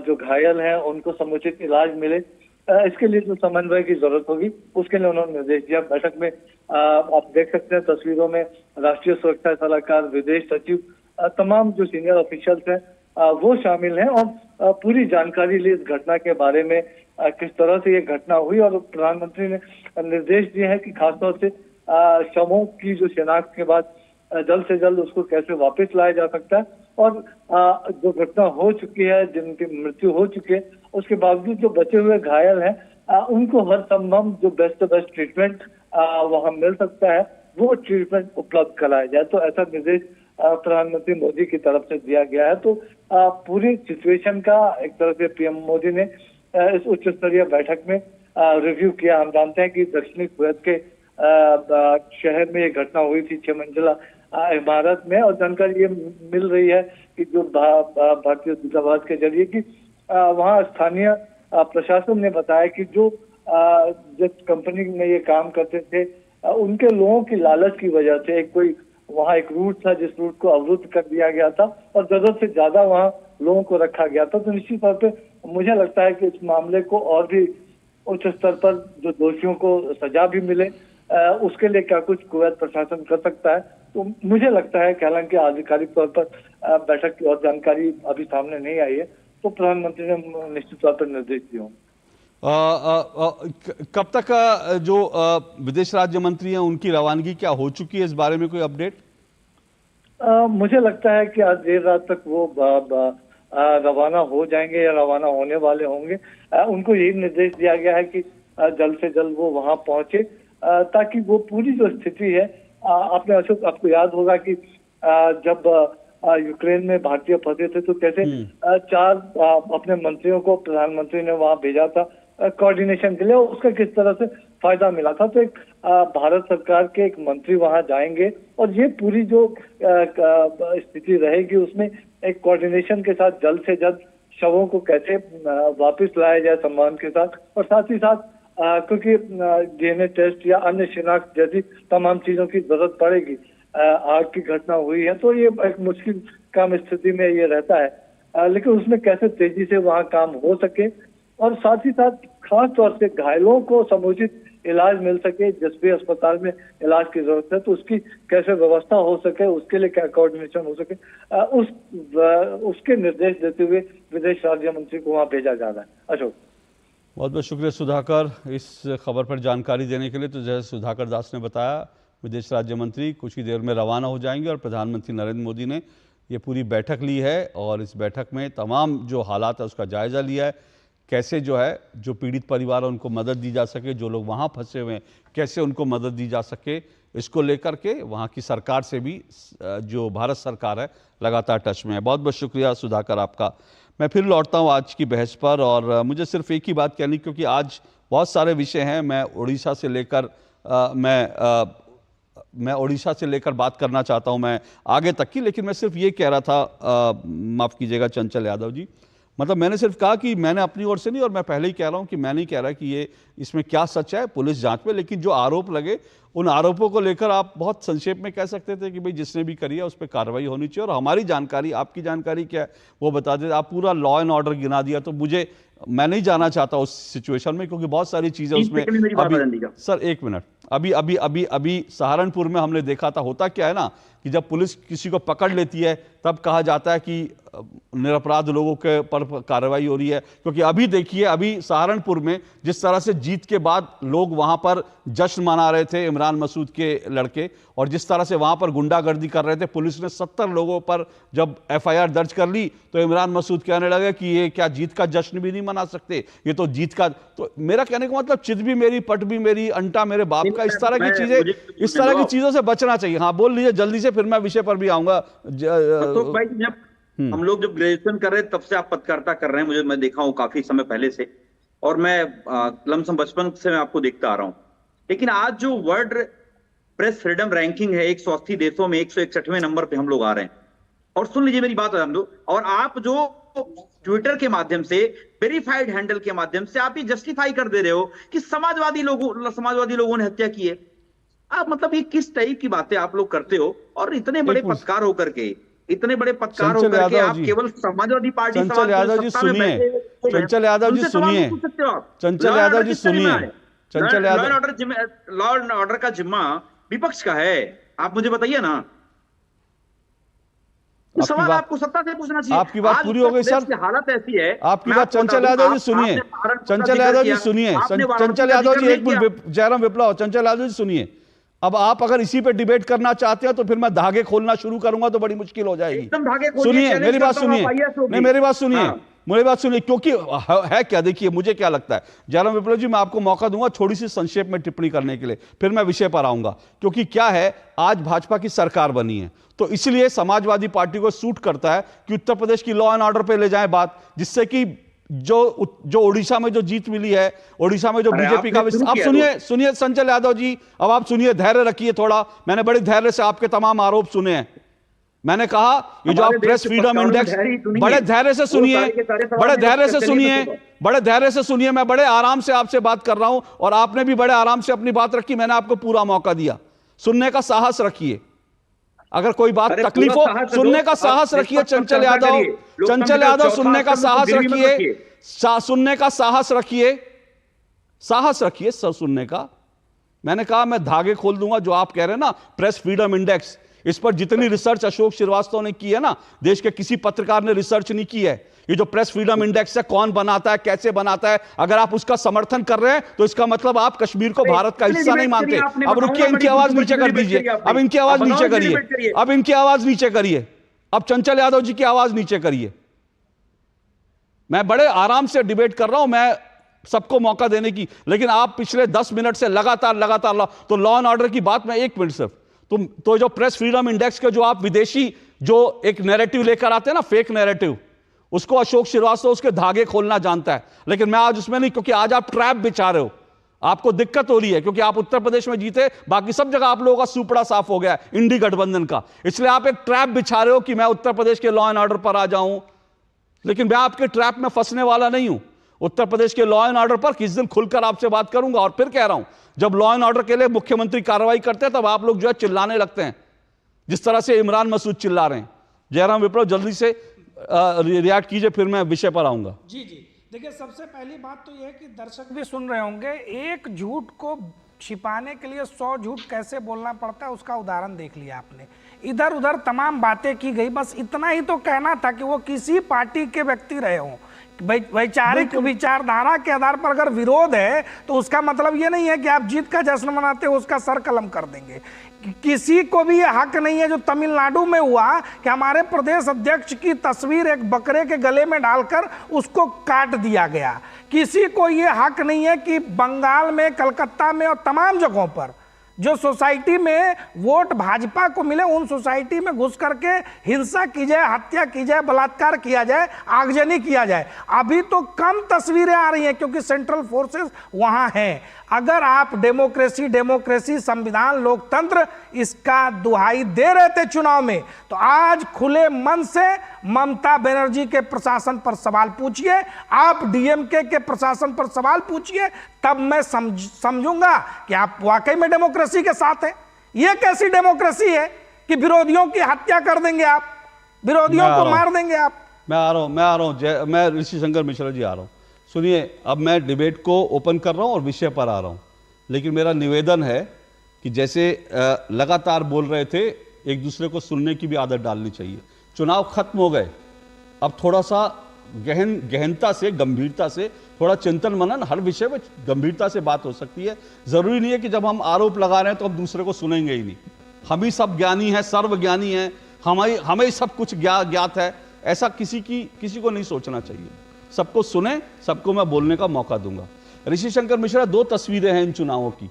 जो घायल हैं उनको समुचित इलाज मिले, इसके लिए जो समन्वय की जरूरत होगी उसके लिए उन्होंने निर्देश दिया। बैठक में आप देख सकते हैं तस्वीरों में राष्ट्रीय सुरक्षा सलाहकार, विदेश सचिव, तमाम जो सीनियर ऑफिशियल्स हैं वो शामिल हैं और पूरी जानकारी ली इस घटना के बारे में, किस तरह से ये घटना हुई। और प्रधानमंत्री ने निर्देश दिए हैं कि खासतौर से शवों की जो शिनाख्त के बाद जल्द से जल्द उसको कैसे वापस लाया जा सकता है, और जो घटना हो चुकी है, जिनकी मृत्यु हो चुकी है, उसके बावजूद जो बचे हुए घायल हैं उनको हर संभव जो बेस्ट ट्रीटमेंट वहां मिल सकता है वो ट्रीटमेंट उपलब्ध कराया जाए। तो ऐसा निर्देश प्रधानमंत्री मोदी की तरफ से दिया गया है। तो पूरी सिचुएशन का एक तरह से पीएम मोदी ने इस उच्च स्तरीय बैठक में रिव्यू किया। हम जानते हैं कि दक्षिणी कुवैत के शहर में ये घटना हुई थी, 6 मंजिला इमारत में, और जानकारी ये मिल रही है कि जो भारतीय दूतावास के जरिए कि वहाँ स्थानीय प्रशासन ने बताया कि जो जिस कंपनी में ये काम करते थे उनके लोगों की लालच की वजह से वहाँ एक रूट था जिस रूट को अवरुद्ध कर दिया गया था और जरूरत से ज्यादा वहाँ लोगों को रखा गया था। तो निश्चित तौर पे मुझे लगता है कि इस मामले को और भी उच्च स्तर पर जो दोषियों को सजा भी मिले, उसके लिए क्या कुछ कुवैत प्रशासन कर सकता है। तो मुझे लगता है कि हालांकि आधिकारिक तौर पर बैठक की और जानकारी अभी सामने नहीं आई है, तो प्रधानमंत्री ने निश्चित तौर पर निर्देश दिए हों। कब तक जो विदेश राज्य मंत्री हैं उनकी रवानगी क्या हो चुकी है, इस बारे में कोई अपडेट? मुझे लगता है कि आज देर रात तक वो रवाना हो जाएंगे या रवाना होने वाले होंगे। उनको यही निर्देश दिया गया है कि जल्द से जल्द वो वहां पहुंचे, ताकि वो पूरी जो स्थिति है, आपने अशोक आपको याद होगा कि जब यूक्रेन में भारतीय फंसे थे तो कैसे 4 अपने मंत्रियों को प्रधानमंत्री ने वहां भेजा था कोऑर्डिनेशन के लिए, उसका किस तरह से फायदा मिला था। तो एक भारत सरकार के एक मंत्री वहां जाएंगे और ये पूरी जो स्थिति रहेगी उसमें एक कोऑर्डिनेशन के साथ जल्द से जल्द शवों को कैसे वापस लाया जाए सम्मान के साथ, और साथ ही साथ क्योंकि डीएनए टेस्ट या अन्य शिनाख्त जैसी तमाम चीजों की जरूरत पड़ेगी, आग की घटना हुई है तो ये एक मुश्किल काम स्थिति में ये रहता है, लेकिन उसमें कैसे तेजी से वहाँ काम हो सके और साथ ही साथ खास तौर से घायलों को समुचित इलाज मिल सके, जिस भी अस्पताल में इलाज की जरूरत है तो उसकी कैसे व्यवस्था हो सके, उसके लिए क्या कोऑर्डिनेशन हो सके, उसके निर्देश देते हुए विदेश राज्य मंत्री को वहाँ भेजा जा रहा है। अशोक, बहुत बहुत शुक्रिया सुधाकर इस खबर पर जानकारी देने के लिए। तो जैसे सुधाकर दास ने बताया, विदेश राज्य मंत्री कुछ ही देर में रवाना हो जाएंगे और प्रधानमंत्री नरेंद्र मोदी ने ये पूरी बैठक ली है और इस बैठक में तमाम जो हालात है उसका जायज़ा लिया है, कैसे जो है जो पीड़ित परिवार है उनको मदद दी जा सके, जो लोग वहाँ फंसे हुए हैं कैसे उनको मदद दी जा सके, इसको लेकर के वहाँ की सरकार से भी जो भारत सरकार है लगातार टच में है। बहुत बहुत शुक्रिया सुधाकर आपका। मैं फिर लौटता हूँ आज की बहस पर और मुझे सिर्फ एक ही बात कहनी, क्योंकि आज बहुत सारे विषय हैं। मैं उड़ीसा से लेकर मैं उड़ीसा से लेकर बात करना चाहता हूं मैं आगे तक की, लेकिन मैं सिर्फ ये कह रहा था, माफ़ कीजिएगा चंचल यादव जी, मतलब मैंने सिर्फ कहा कि मैंने अपनी ओर से नहीं, और मैं पहले ही कह रहा हूं कि मैं नहीं कह रहा कि ये इसमें क्या सच है पुलिस जांच में, लेकिन जो आरोप लगे उन आरोपों को लेकर आप बहुत संक्षेप में कह सकते थे कि भाई जिसने भी करी है उस पर कार्रवाई होनी चाहिए। और हमारी जानकारी, आपकी जानकारी क्या है वो बता देते। आप पूरा लॉ एंड ऑर्डर गिना दिया, तो मैं नहीं जाना चाहता उस सिचुएशन में, क्योंकि बहुत सारी चीजें उसमें सर एक मिनट, अभी सहारनपुर में हमने देखा था। होता क्या है ना कि जब पुलिस किसी को पकड़ लेती है तब कहा जाता है कि निरपराध लोगों के पर कार्रवाई हो रही है, क्योंकि अभी देखिए अभी सहारनपुर में जिस तरह से जीत के बाद लोग वहां पर जश्न मना रहे थे, इमरान मसूद के लड़के, और जिस तरह से वहां पर गुंडागर्दी कर रहे थे, पुलिस ने 70 लोगों पर जब FIR दर्ज कर ली तो इमरान मसूद कहने लगे कि ये क्या जीत का जश्न भी नहीं मना सकते, ये तो जीत का। तो मेरा कहने का मतलब चित भी मेरी पट भी मेरी अंटा मेरे बाप का, इस तरह की चीजें, इस तरह की चीजों से बचना चाहिए। हाँ बोल लीजिए जल्दी से, फिर मैं विषय पर भी आऊंगा। तो भाई जब हम लोग जब ग्रेजुएशन कर रहे हैं तब से आप पत्रकारिता कर रहे हैं, मैं देखा हूं काफी समय पहले से, और मैं लमसम बचपन से मैं आपको देखता आ रहा हूं। लेकिन आज जो वर्ल्ड प्रेस फ्रीडम रैंकिंग है 180 देशों में 161वें नंबर पे हम लोग आ रहे हैं। और सुन लीजिए मेरी बात हम लोग, और आप जो ट्विटर के माध्यम से वेरीफाइड हैंडल के माध्यम से आप ये जस्टिफाई कर दे रहे हो कि समाजवादी लोगों ने हत्या की है। आप मतलब ये किस टाइप की बातें आप लोग करते हो? और इतने बड़े पत्रकार होकर के आप केवल समाजवादी पार्टी, चंचल यादव जी सुनिए, चंचल यादव जी सुनिए, चंचल यादव जी सुनिए, चंचल यादव, लॉ एंड ऑर्डर का जिम्मा विपक्ष का है, आप मुझे बताइए ना। सवाल आपको सत्ता से पूछना चाहिए। आपकी बात पूरी हो गई सर, हालत ऐसी है आपकी बात। चंचल यादव जी सुनिए, चंचल यादव जी सुनिए, चंचल यादव जी एक मिनट, जयराम विप्लव, चंचल यादव जी सुनिए। अब आप अगर इसी पे डिबेट करना चाहते हो तो फिर मैं धागे खोलना शुरू करूंगा तो बड़ी मुश्किल हो जाएगी। सुनिए मेरी बात, सुनिए नहीं मेरी बात सुनिए, मेरी बात सुनिए, क्योंकि है क्या, देखिए मुझे क्या लगता है, जयराम विप्लव जी मैं आपको मौका दूंगा थोड़ी सी संक्षेप में टिप्पणी करने के लिए, फिर मैं विषय पर आऊंगा। क्योंकि क्या है, आज भाजपा की सरकार बनी है तो इसलिए समाजवादी पार्टी को सूट करता है कि उत्तर प्रदेश की लॉ एंड ऑर्डर पे ले जाएं बात, जिससे कि जो उड़ीसा में जो जीत मिली है, उड़ीसा में जो बीजेपी का, आप सुनिए चंचल यादव जी, अब आप सुनिए, धैर्य रखिए थोड़ा। मैंने बड़े धैर्य से आपके तमाम आरोप सुने हैं। मैंने कहा ये जो आप प्रेस फ्रीडम इंडेक्स, बड़े धैर्य से सुनिए, बड़े धैर्य से सुनिए, बड़े धैर्य से सुनिए, मैं बड़े आराम से आपसे बात कर रहा हूं और आपने भी बड़े आराम से अपनी बात रखी, मैंने आपको पूरा मौका दिया। सुनने का साहस रखिए, अगर कोई बात तकलीफ हो सुनने का साहस रखिए। चंचल यादव, चंचल यादव सुनने का साहस रखिए, सुनने का साहस रखिए, साहस रखिए सर सुनने का। मैंने कहा मैं धागे खोल दूंगा जो आप कह रहे हैं ना, प्रेस फ्रीडम इंडेक्स, इस पर जितनी रिसर्च अशोक श्रीवास्तव ने की है ना, देश के किसी पत्रकार ने रिसर्च नहीं की है। ये जो प्रेस फ्रीडम इंडेक्स है, कौन बनाता है, कैसे बनाता है, अगर आप उसका समर्थन कर रहे हैं तो इसका मतलब आप कश्मीर को भारत का हिस्सा नहीं मानते। अब रुकिए, इनकी आवाज नीचे कर दीजिए, अब इनकी आवाज नीचे करिए, अब इनकी आवाज नीचे करिए, अब चंचल यादव जी की आवाज नीचे करिए। मैं बड़े आराम से डिबेट कर रहा हूं, मैं सबको मौका देने की, लेकिन आप पिछले 10 मिनट से लगातार तो लॉ एंड ऑर्डर की बात, मैं 1 मिनट सिर्फ, तो जो प्रेस फ्रीडम इंडेक्स के जो आप विदेशी जो एक नैरेटिव लेकर आते हैं ना, फेक नैरेटिव, उसको अशोक श्रीवास्तव उसके धागे खोलना जानता है, लेकिन मैं आज उसमें नहीं, क्योंकि आज आप ट्रैप बिछा रहे हो, आपको दिक्कत हो रही है क्योंकि आप उत्तर प्रदेश में जीते, बाकी सब जगह आप लोगों का सुपड़ा साफ हो गया है इंडी गठबंधन का, इसलिए आप एक ट्रैप बिछा रहे हो कि मैं उत्तर प्रदेश के लॉ एंड ऑर्डर पर आ जाऊं, लेकिन मैं आपके ट्रैप में फंसने वाला नहीं हूं। उत्तर प्रदेश के लॉ एंड ऑर्डर पर किस दिन खुलकर आपसे बात करूंगा। और फिर कह रहा हूं, जब लॉ एंड ऑर्डर के लिए मुख्यमंत्री कार्रवाई करते हैं तब आप लोग जो है चिल्लाने लगते हैं, जिस तरह से इमरान मसूद चिल्ला रहे हैं। जयराम विप्लव जल्दी से रिएक्ट कीजिए, फिर मैं विषय पर आऊंगा। जी देखिए, सबसे पहली बात तो यह है कि दर्शक भी सुन रहे होंगे, एक झूठ को छिपाने के लिए 100 झूठ कैसे बोलना पड़ता है उसका उदाहरण देख लिया आपने। इधर उधर तमाम बातें की गई, बस इतना ही तो कहना था कि वो किसी पार्टी के व्यक्ति रहे हों, वैचारिक विचारधारा के आधार पर अगर विरोध है तो उसका मतलब ये नहीं है कि आप जीत का जश्न मनाते हो उसका सर कलम कर देंगे। किसी को भी ये हक नहीं है जो तमिलनाडु में हुआ कि हमारे प्रदेश अध्यक्ष की तस्वीर एक बकरे के गले में डालकर उसको काट दिया गया। किसी को ये हक नहीं है कि बंगाल में, कलकत्ता में और तमाम जगहों पर जो सोसाइटी में वोट भाजपा को मिले उन सोसाइटी में घुस करके हिंसा की जाए, हत्या की जाए, बलात्कार किया जाए, आगजनी किया जाए। अभी तो कम तस्वीरें आ रही हैं क्योंकि सेंट्रल फोर्सेस वहां हैं। अगर आप डेमोक्रेसी, संविधान, लोकतंत्र इसका दुहाई दे रहे थे चुनाव में, तो आज खुले मन से ममता बनर्जी के प्रशासन पर सवाल पूछिए, आप डीएमके के प्रशासन पर सवाल पूछिए, तब मैं समझूंगा कि आप वाकई में डेमोक्रेसी के साथ हैं। यह कैसी डेमोक्रेसी है कि विरोधियों की हत्या कर देंगे आप, विरोधियों को मार देंगे आप। मैं आ रहा हूं, मैं ऋषि शंकर मिश्रा जी आ रहा हूं। सुनिए, अब मैं डिबेट को ओपन कर रहा हूं और विषय पर आ रहा हूं, लेकिन मेरा निवेदन है कि जैसे लगातार बोल रहे थे, एक दूसरे को सुनने की भी आदत डालनी चाहिए। चुनाव खत्म हो गए, अब थोड़ा सा गहनता से, गंभीरता से, थोड़ा चिंतन मनन, हर विषय में गंभीरता से बात हो सकती है। जरूरी नहीं है कि जब हम आरोप लगा रहे हैं तो हम दूसरे को सुनेंगे ही नहीं। हम ही सब ज्ञानी हैं, सर्वज्ञानी हैं, हमें सब कुछ ज्ञात है, ऐसा किसी को नहीं सोचना चाहिए। सबको सुने, सबको मैं बोलने का मौका दूंगा। ऋषि शंकर मिश्रा, दो तस्वीरें हैं इन चुनावों की।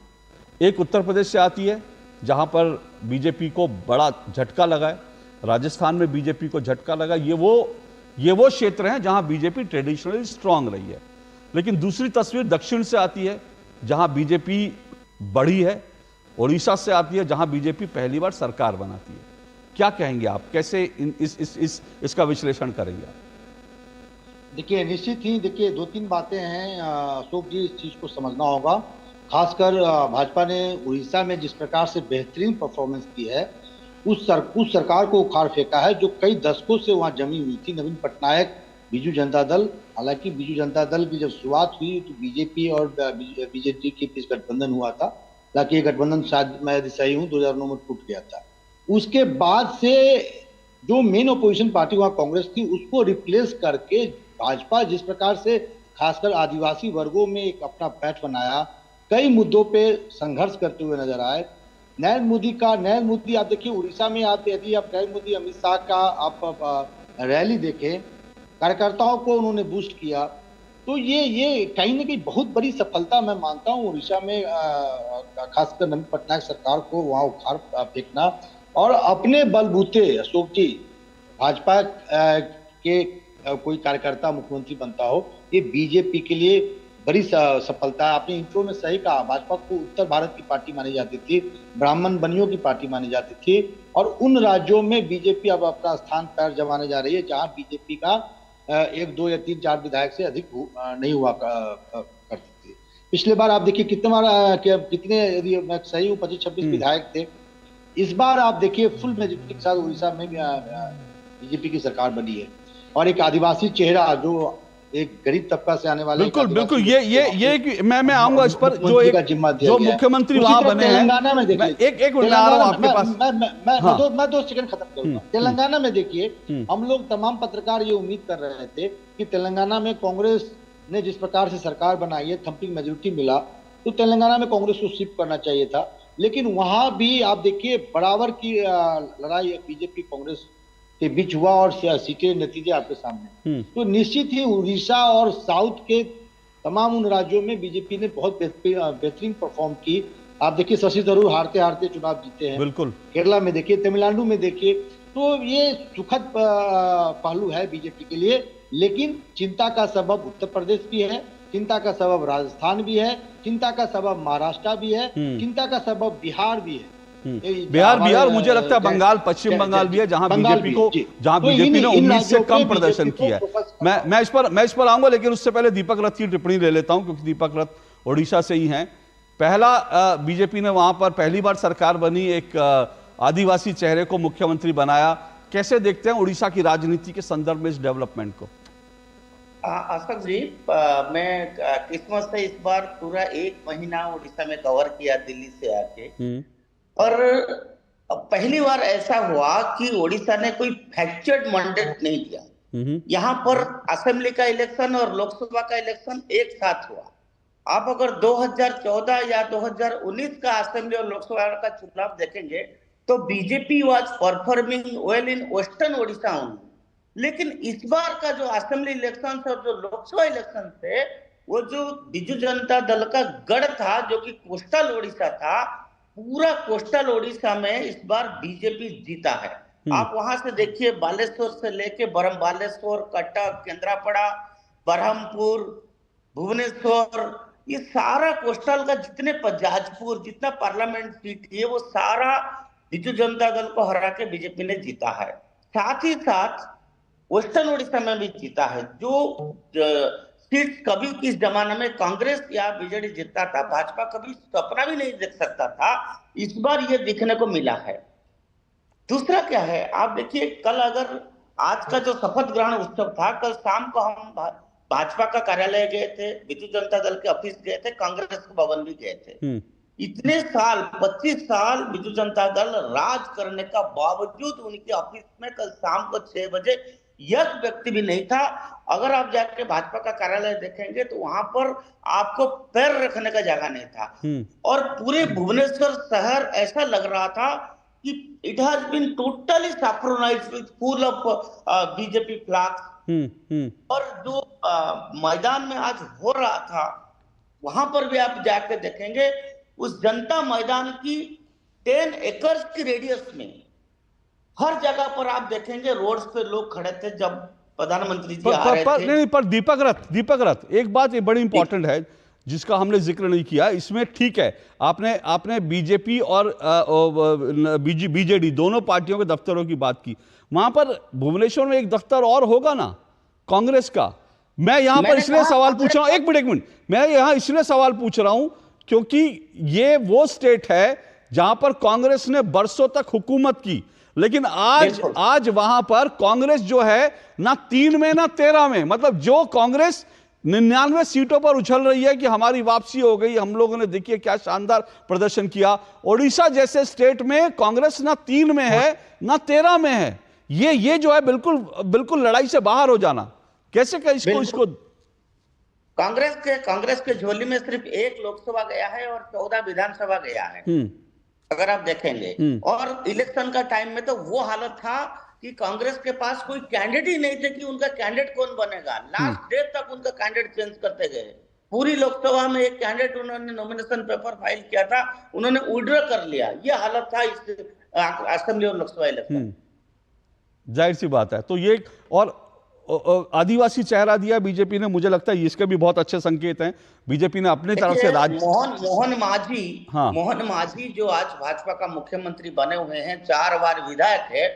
एक उत्तर प्रदेश से आती है जहां पर बीजेपी को बड़ा झटका लगा है, राजस्थान में बीजेपी को झटका लगा। ये वो क्षेत्र हैं जहां बीजेपी ट्रेडिशनली स्ट्रांग रही है। लेकिन दूसरी तस्वीर दक्षिण से आती है जहां बीजेपी बढ़ी है, उड़ीसा से आती है जहां बीजेपी पहली बार सरकार बनाती है। क्या कहेंगे आप, कैसे इसका विश्लेषण करेंगे आप? देखिए, निश्चित ही देखिए, दो तीन बातें हैं अशोक जी, इस चीज को समझना होगा। खासकर भाजपा ने उड़ीसा में जिस प्रकार से बेहतरीन परफॉर्मेंस की है, उस सरकार को उखाड़ फेंका है जो कई दशकों से वहां जमी हुई थी। नवीन पटनायक, बीजू जनता दल, हालांकि बीजू जनता दल की जब शुरुआत हुई तो बीजेपी और बीजेपी के बीच गठबंधन हुआ था, हालांकि ये गठबंधन शायद मैं यदि सही हूँ 2009 में टूट गया था। उसके बाद से जो मेन अपोजिशन पार्टी वहां कांग्रेस थी, उसको रिप्लेस करके भाजपा जिस प्रकार से खासकर आदिवासी वर्गों में एक अपना पैठ बनाया, कई मुद्दों पे संघर्ष करते हुए नजर आए। नरेंद्र मोदी आप देखिए, उड़ीसा में आते, यदि आप नरेंद्र मोदी, अमित शाह का आप रैली देखें, कार्यकर्ताओं को उन्होंने बूस्ट किया, तो ये कहीं ना कहीं बहुत बड़ी सफलता मैं मानता हूँ उड़ीसा में, खासकर नवीन पटनायक सरकार को वहां उखाड़ फेंकना और अपने बलबूते। अशोक जी, भाजपा के कोई कार्यकर्ता मुख्यमंत्री बनता हो, ये बीजेपी के लिए बड़ी सफलता है। आपने इंट्रो में सही कहा, भाजपा को उत्तर भारत की पार्टी मानी जाती थी, ब्राह्मण बनियों की पार्टी मानी जाती थी, और उन राज्यों में बीजेपी अब अपना स्थान पैर जमाने जा रही है जहां बीजेपी का 1, 2 या 3, 4 विधायक से अधिक नहीं हुआ करती थी। पिछले बार आप देखिए कितने, यदि मैं सही हूँ, 25-26 विधायक थे। इस बार आप देखिए फुल मेजोरिटी के साथ उड़ीसा में बीजेपी की सरकार बनी है, और एक आदिवासी चेहरा जो एक गरीब तबका से आने वाले, बिल्कुल ये मैं आऊंगा इस पर, जो मुख्यमंत्री वहां बने हैं। तेलंगाना में देखिए, एक मिनट आ रहा हूं आपके पास, मैं 2 सेकंड खत्म करूंगा। तेलंगाना में देखिए, हम लोग तमाम पत्रकार ये उम्मीद कर रहे थे कि तेलंगाना में कांग्रेस ने जिस प्रकार से सरकार बनाई है, थम्पिंग मेजोरिटी मिला, तो तेलंगाना में कांग्रेस को शिफ्ट करना चाहिए था। लेकिन वहां भी आप देखिए बराबर की लड़ाई बीजेपी कांग्रेस के बीच हुआ और सीटें नतीजे आपके सामने। तो निश्चित ही उड़ीसा और साउथ के तमाम उन राज्यों में बीजेपी ने बहुत बेहतरीन परफॉर्म की। आप देखिए, शशि थरूर हारते हारते चुनाव जीते हैं, बिल्कुल। केरला में देखिए, तमिलनाडु में देखिए, तो ये सुखद पहलू है बीजेपी के लिए। लेकिन चिंता का सबब उत्तर प्रदेश भी है, चिंता का सबब राजस्थान भी है, चिंता का सबब महाराष्ट्र भी है, चिंता का सबब बिहार भी है। बिहार मुझे लगता है बंगाल, पश्चिम बंगाल भी है जहां बीजेपी ने उम्मीद से कम प्रदर्शन किया है। मैं इस पर आऊंगा, लेकिन उससे पहले दीपक रथ की टिप्पणी ले लेता हूं, क्योंकि दीपक रथ उड़ीसा से ही हैं। पहला बीजेपी ने वहां पर पहली बार सरकार बनी, एक आदिवासी चेहरे को मुख्यमंत्री बनाया। कैसे देखते हैं उड़ीसा की राजनीति के संदर्भ में इस डेवलपमेंट को? अशोक जी, मैं क्रिसमस से इस बार पूरा 1 महीना उड़ीसा में कवर किया दिल्ली से आके, और पहली बार ऐसा हुआ कि उड़ीसा ने कोई फैक्चर्ड मैंडेट नहीं दिया। यहाँ पर असेंबली का इलेक्शन और लोकसभा का इलेक्शन एक साथ हुआ, आप अगर 2014 या 2019 का असेंबली और लोकसभा का चुनाव देखेंगे तो BJP was performing well in western Odisha only. लेकिन इस बार का जो असेंबली इलेक्शन और जो लोकसभा इलेक्शन थे, वो जो बिजू जनता दल का गढ़ था जो कि कोस्टल ओडिशा था, पूरा कोस्टल ओडिशा में इस बार बीजेपी जीता है। आप वहां से देखिए, बालेश्वर से लेके बालेश्वर, कटक, केंद्रापड़ा, बरहमपुर, भुवनेश्वर, ये सारा कोस्टल का जितने जाजपुर जितना पार्लियामेंट सीट है वो सारा बिजू जनता दल को हरा के बीजेपी ने जीता है। साथ ही साथ वेस्टर्न ओडिशा में भी जीता है। जो सीट कभी किस जमाने में कांग्रेस या बीजेडी जीतता था, भाजपा कभी सपना भी नहीं देख सकता था, इस बार ये दिखने को मिला है। दूसरा क्या है, आप देखिए, कल अगर आज का जो शपथ ग्रहण उत्सव था, कल शाम को हम भाजपा का कार्यालय गए थे, बिजू जनता दल के ऑफिस गए थे, कांग्रेस के भवन भी गए थे। इतने साल 25 साल बिजू जनता दल राज करने का बावजूद उनके ऑफिस में कल शाम को 6 बजे एक व्यक्ति भी नहीं था। अगर आप जाके भाजपा का कार्यालय देखेंगे तो वहां पर आपको पैर रखने का जगह नहीं था। और पूरे भुवनेश्वर शहर ऐसा लग रहा था कि it has been totally saffronised with full of BJP flags. और जो मैदान में आज हो रहा था, वहां पर भी आप जाके देखेंगे, उस जनता मैदान की 10 एकड़ की रेडियस में हर जगह पर आप देखेंगे रोड्स पे लोग खड़े थे जब प्रधानमंत्री जी आ रहे थे। नहीं, पर दीपक रथ एक बात ये बड़ी इंपॉर्टेंट है जिसका हमने जिक्र नहीं किया। इसमें ठीक है, आपने बीजेपी और बीजेडी दोनों पार्टियों के दफ्तरों की बात की। वहां पर भुवनेश्वर में एक दफ्तर और होगा ना कांग्रेस का। मैं यहां पर इसलिए सवाल पूछ रहा हूं, एक मिनट, मैं यहां इसलिए सवाल पूछ रहा हूं क्योंकि ये वो स्टेट है जहां पर कांग्रेस ने बरसों तक हुकूमत की, लेकिन आज वहां पर कांग्रेस जो है ना 3 में ना 13 में, मतलब जो कांग्रेस 99 सीटों पर उछल रही है कि हमारी वापसी हो गई, हम लोगों ने देखिए क्या शानदार प्रदर्शन किया। ओडिशा जैसे स्टेट में कांग्रेस ना 3 में है ना 13 में है। ये जो है बिल्कुल लड़ाई से बाहर हो जाना। कैसे इसको कांग्रेस के झोली में सिर्फ 1 लोकसभा गया है और 14 विधानसभा गया है, अगर आप देखेंगे। और इलेक्शन का टाइम में तो वो हालत था कि कांग्रेस के पास कोई कैंडिडेट ही नहीं थे कि उनका कैंडिडेट कौन बनेगा। लास्ट डे तक उनका कैंडिडेट चेंज करते गए। पूरी लोकसभा में एक कैंडिडेट उन्होंने नॉमिनेशन पेपर फाइल किया था, उन्होंने विड्रॉ कर लिया। ये हालत था इस असेंबली और लोकसभा इलेक्शन। जाहिर सी बात है। तो ये और आदिवासी चेहरा दिया बीजेपी ने, मुझे लगता है इसके भी बहुत अच्छे संकेत हैं। बीजेपी ने अपनी तरफ से मोहन माझी जो आज भाजपा का मुख्यमंत्री बने हुए हैं, 4 बार विधायक है,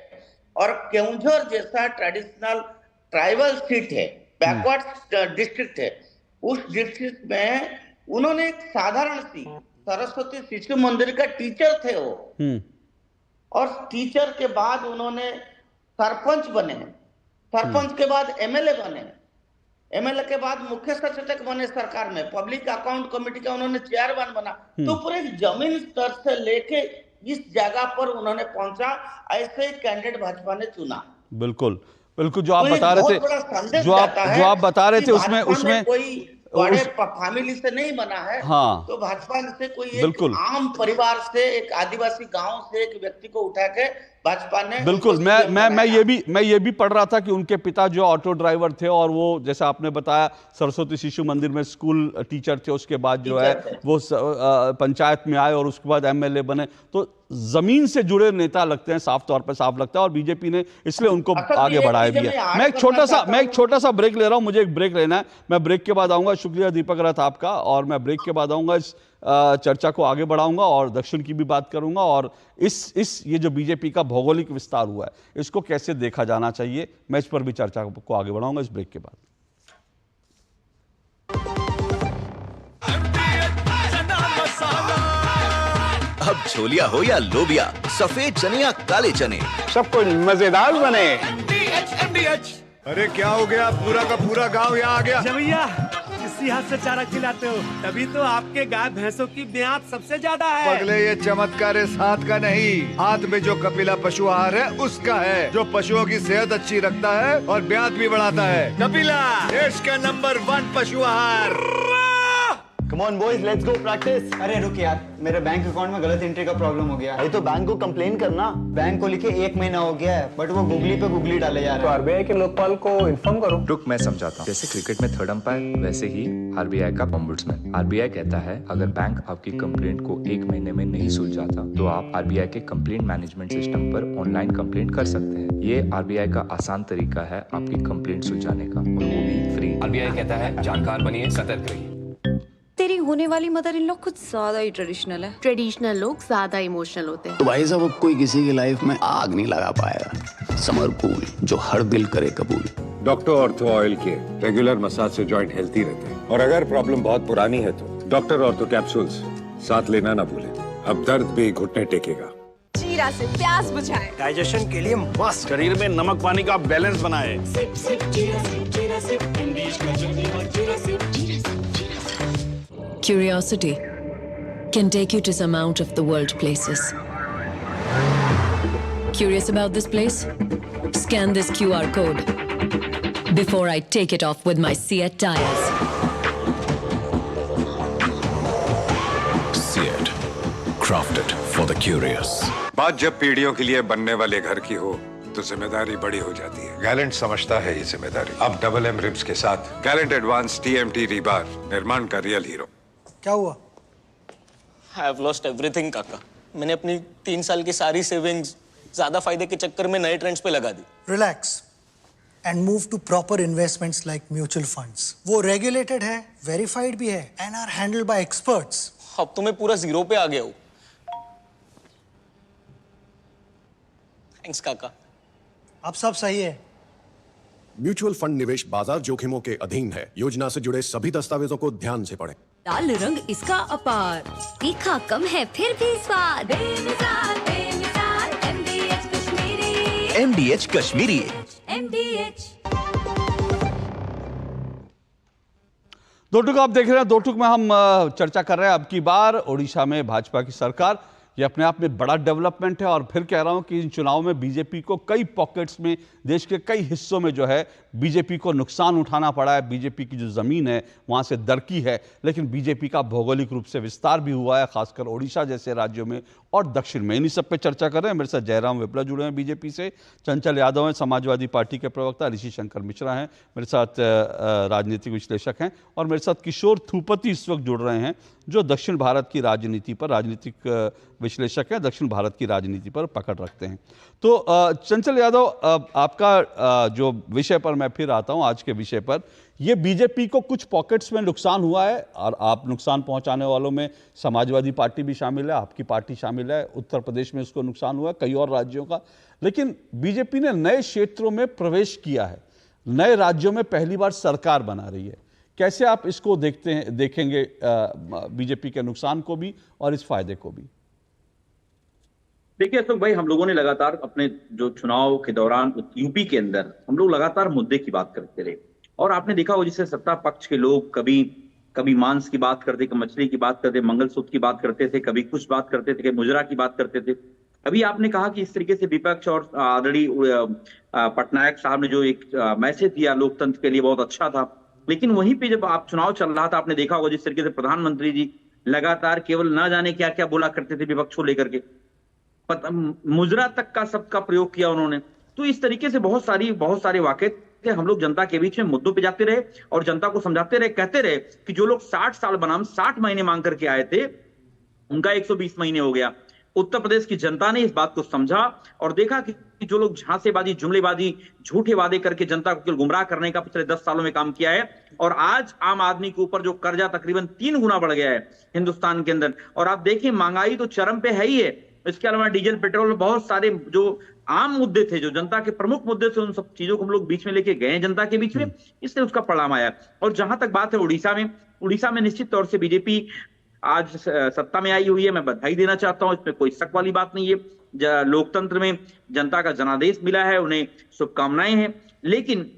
और केउंझर जैसा ट्रेडिशनल ट्राइबल सीट है, बैकवर्ड डिस्ट्रिक्ट है, उस डिस्ट्रिक्ट में उन्होंने एक साधारण सी सरस्वती शिशु मंदिर का टीचर थे वो, और टीचर के बाद उन्होंने सरपंच बने, सरपंच के बाद एमएलए बने, एमएलए के बाद मुख्य सचेतक बने सरकार में, पब्लिक अकाउंट कमेटी का उन्होंने चेयरमैन बना। तो पूरे जमीन स्तर से लेके इस जगह पर उन्होंने पहुंचा, ऐसे कैंडिडेट भाजपा ने चुना। बिल्कुल जो आप बता रहे थे, जो आप बता रहे थे उसमें कोई बड़े फैमिली से नहीं बना है। तो भाजपा से कोई एक आम परिवार से, एक आदिवासी गांव से एक व्यक्ति को उठा के भाजपा ने मैं ये भी पढ़ रहा था कि उनके पिता जो ऑटो ड्राइवर थे और वो जैसा आपने बताया सरस्वती शिशु मंदिर में स्कूल टीचर थे, उसके बाद जो है वो पंचायत में आए और उसके बाद एमएलए बने। तो जमीन से जुड़े नेता लगते हैं, साफ तौर पर साफ लगता है, और बीजेपी ने इसलिए उनको आगे बढ़ाया भी है। मैं एक छोटा सा ब्रेक ले रहा हूं, मुझे एक ब्रेक लेना है, मैं ब्रेक के बाद आऊंगा। शुक्रिया दीपक रथ आपका, और मैं ब्रेक के बाद आऊंगा, इस चर्चा को आगे बढ़ाऊंगा और दक्षिण की भी बात करूंगा, और ये जो बीजेपी का भौगोलिक विस्तार हुआ है इसको कैसे देखा जाना चाहिए, मैं इस पर भी चर्चा को आगे बढ़ाऊंगा इस ब्रेक के बाद। अब छोलिया हो या लोबिया, सफेद चने या काले चने, सब कुछ मजेदार बने। अरे क्या हो गया, पूरा का पूरा गांव यहाँ आ गया। भैया इसी हाथ से चारा खिलाते हो, तभी तो आपके गाय भैंसों की ब्याज सबसे ज्यादा है। पगले, ये चमत्कार इस हाथ का नहीं, हाथ में जो कपिला पशु आहार है उसका है, जो पशुओं की सेहत अच्छी रखता है और ब्याज भी बढ़ाता है। कपिला देश का नंबर 1 पशु आहार। Come on boys, let's go practice. अरे रुक यार, मेरे बैंक अकाउंट में गलत एंट्री का प्रॉब्लम हो गया है। तो बैंक को कंप्लेन करना। बैंक को लिखे 1 महीना हो गया है, बट वो गूगली पे गूगली डाले जा रहे हैं। तो आरबीआई के लोकपाल को इन्फॉर्म करो। रुक, मैं समझाता हूँ। जैसे क्रिकेट में थर्ड अंपायर, वैसे ही आरबीआई का ओम्बुड्समैन। आरबीआई कहता है अगर बैंक आपकी कंप्लेंट को 1 महीने में नहीं सुलझाता तो आप आरबीआई के कंप्लेंट मैनेजमेंट सिस्टम पर ऑनलाइन कंप्लेंट कर सकते हैं। ये आरबीआई का आसान तरीका है आपकी कंप्लेंट सुलझाने का, और वो भी फ्री। आरबीआई कहता है जानकार बनिए, सतर्क रहिए। तेरी होने वाली मदर इन लोग कुछ ज्यादा ही ट्रेडिशनल है। ट्रेडिशनल लोग ज्यादा इमोशनल होते हैं। तो भाई साहब, अब कोई किसी की लाइफ में आग नहीं लगा पाएगा। समर कूल, जो हर दिल करे कबूल। डॉक्टर ऑर्थो ऑयल के रेगुलर मसाज से जॉइंट हेल्थी रहते हैं, और अगर प्रॉब्लम बहुत पुरानी है तो डॉक्टर ऑर्थो कैप्सूल्स साथ लेना ना भूलें। अब दर्द भी घुटने टेकेगा। जीरा से प्यास बुझाए, डाइजेशन के लिए मस्त, शरीर में नमक पानी का बैलेंस बनाए। सिप सिप जीरा सिप, जीरा सिप, एमडीएच का जल्दी और जीरा सिप, जीरा SIP. Curiosity can take you to some out of the world places. Curious about this place? Scan this QR code before I take it off with my Seat tires. Seat, crafted for the curious. बात जब पीढ़ियों के लिए बनने वाले घर की हो तो जिम्मेदारी बड़ी हो जाती है। गैलेंट समझता है ये जिम्मेदारी। अब डबल एम रिब्स के साथ गैलेंट एडवांस TMT रीबार, निर्माण का रियल हीरो। क्या हुआ? I have lost everything काका। मैंने अपनी 3 साल की सारी सेविंग्स ज्यादा फायदे के चक्कर में नए ट्रेंड्स पे लगा दी। Relax and move to proper investments like mutual funds. वो रेगुलेटेड है, वेरीफाइड भी है and are handled by experts. अब तो मैं पूरा जीरो पे आ गया हूँ। थैंक्स काका। अब सब सही है। म्यूचुअल फंड निवेश बाजार जोखिमों के अधीन है। योजना से जुड़े सभी दस्तावेजों को ध्यान से पढ़ें। लाल रंग इसका अपार, तीखा कम है फिर भी स्वाद। बेमिसाल बेमिसाल एमडीएच कश्मीरी। MDH कश्मीरी। एमडीएच। दो टुक आप देख रहे हैं। दो टुक में हम चर्चा कर रहे हैं अब की बार उड़ीसा में भाजपा की सरकार। ये अपने आप में बड़ा डेवलपमेंट है, और फिर कह रहा हूं कि इन चुनाव में बीजेपी को कई पॉकेट्स में, देश के कई हिस्सों में जो है बीजेपी को नुकसान उठाना पड़ा है। बीजेपी की जो ज़मीन है वहाँ से दरकी है, लेकिन बीजेपी का भौगोलिक रूप से विस्तार भी हुआ है, खासकर ओडिशा जैसे राज्यों में और दक्षिण में। इन्हीं सब पे चर्चा कर रहे हैं। मेरे साथ जयराम विप्लव जुड़े हैं बीजेपी से, चंचल यादव हैं समाजवादी पार्टी के प्रवक्ता, ऋषि शंकर मिश्रा हैं मेरे साथ राजनीतिक विश्लेषक हैं, और मेरे साथ किशोर थूपति इस वक्त जुड़ रहे हैं जो दक्षिण भारत की राजनीति पर, राजनीतिक विश्लेषक है, दक्षिण भारत की राजनीति पर पकड़ रखते हैं। तो चंचल यादव, आपका जो विषय पर मैं फिर आता हूं, आज के विषय पर, ये बीजेपी को कुछ पॉकेट्स में नुकसान हुआ है, और आप नुकसान पहुंचाने वालों में समाजवादी पार्टी भी शामिल है, आपकी पार्टी शामिल है। उत्तर प्रदेश में उसको नुकसान हुआ, कई और राज्यों का। लेकिन बीजेपी ने नए क्षेत्रों में प्रवेश किया है, नए राज्यों में पहली बार सरकार बना रही है। कैसे आप इसको देखेंगे बीजेपी के नुकसान को भी और इस फायदे को भी? देखिए अशोक भाई, हम लोगों ने लगातार अपने जो चुनाव के दौरान यूपी के अंदर हम लोग लगातार मुद्दे की बात करते रहे, और आपने देखा हो जिससे सत्ता पक्ष के लोग कभी मांस की बात करते, कभी मछली की बात करते, मंगलसूत्र की बात करते थे, कभी कुछ बात करते थे, कभी मुजरा की बात करते थे। अभी आपने कहा कि इस तरीके से विपक्ष और आदरणीय पटनायक साहब ने जो एक मैसेज दिया लोकतंत्र के लिए, बहुत अच्छा था। लेकिन वहीं पे जब आप चुनाव चल रहा था, आपने देखा होगा जिस तरीके से प्रधानमंत्री जी लगातार केवल ना जाने क्या क्या बोला करते थे विपक्ष को लेकर के, मुजरा तक का सबका प्रयोग किया उन्होंने। तो इस तरीके से बहुत सारे वाकये थे। हम लोग जनता के बीच में मुद्दों पे जाते रहे और जनता को समझाते रहे, कहते रहे कि जो लोग 60 साल बनाम 60 महीने मांग करके आए थे, उनका 120 महीने हो गया। उत्तर प्रदेश की जनता ने इस बात को समझा और देखा कि जो लोग झांसेबाजी, जुमलेबाजी, झूठे वादे करके जनता को गुमराह करने का पिछले 10 सालों में काम किया है, और आज आम आदमी के ऊपर जो कर्जा तकरीबन 3 गुना बढ़ गया है हिंदुस्तान के अंदर। और आप देखिए महंगाई तो चरम पे है ही है। इसके अलावा डीजल, पेट्रोल, बहुत सारे जो आम मुद्दे थे, जो जनता के प्रमुख मुद्दे थे, उन सब चीजों को हम लोग बीच में लेके गए जनता के बीच में, इससे उसका परिणाम आया। और जहां तक बात है उड़ीसा में निश्चित तौर से बीजेपी आज सत्ता में आई हुई है। मैं बधाई देना चाहता हूं, इसमें कोई शक वाली बात नहीं है। लोकतंत्र में जनता का जनादेश मिला है, उन्हें शुभकामनाएं हैं। लेकिन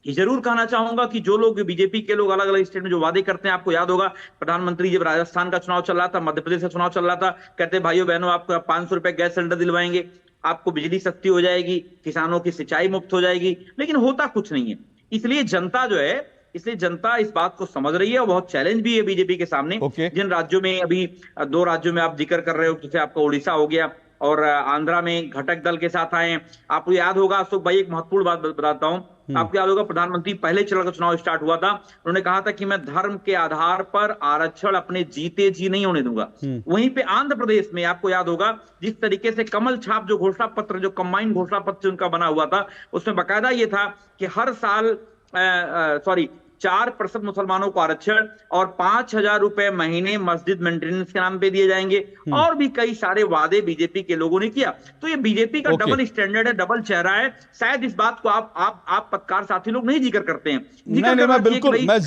ये जरूर कहना चाहूंगा कि जो लोग बीजेपी के लोग अलग अलग स्टेट में जो वादे करते हैं, आपको याद होगा प्रधानमंत्री जब राजस्थान का चुनाव चल रहा था, मध्य प्रदेश का चुनाव चल रहा था, कहते भाइयों बहनों आपको 500 रुपए गैस सिलेंडर दिलवाएंगे, आपको बिजली सस्ती हो जाएगी, किसानों की सिंचाई मुफ्त हो जाएगी। लेकिन होता कुछ नहीं है। इसलिए जनता जो है इसलिए जनता इस बात को समझ रही है और बहुत चैलेंज भी है बीजेपी के सामने। जिन राज्यों में अभी 2 राज्यों में आप जिक्र कर रहे हो, जैसे आपका उड़ीसा हो गया और आंध्रा में घटक दल के साथ आए हैं। आपको याद होगा अशोक भाई, एक महत्वपूर्ण बात बताता हूं, आपको याद होगा प्रधानमंत्री पहले चरण का चुनाव स्टार्ट हुआ था, उन्होंने कहा था कि मैं धर्म के आधार पर आरक्षण अपने जीते जी नहीं होने दूंगा। वहीं पे आंध्र प्रदेश में आपको याद होगा जिस तरीके से कमल छाप जो घोषणा पत्र, जो कंबाइंड घोषणा पत्र उनका बना हुआ था, उसमें बाकायदा ये था कि हर साल 4% मुसलमानों को आरक्षण और 5,000 रुपए महीने मस्जिद मेंटेनेंस के नाम पे दिए जाएंगे, और भी कई सारे वादे बीजेपी के लोगों ने किया। तो ये बीजेपी का डबल स्टैंडर्ड है, डबल चेहरा है। शायद इस बात को आप पत्रकार साथी लोग नहीं जिक्र करते हैं। मैं बिल्कुल मैं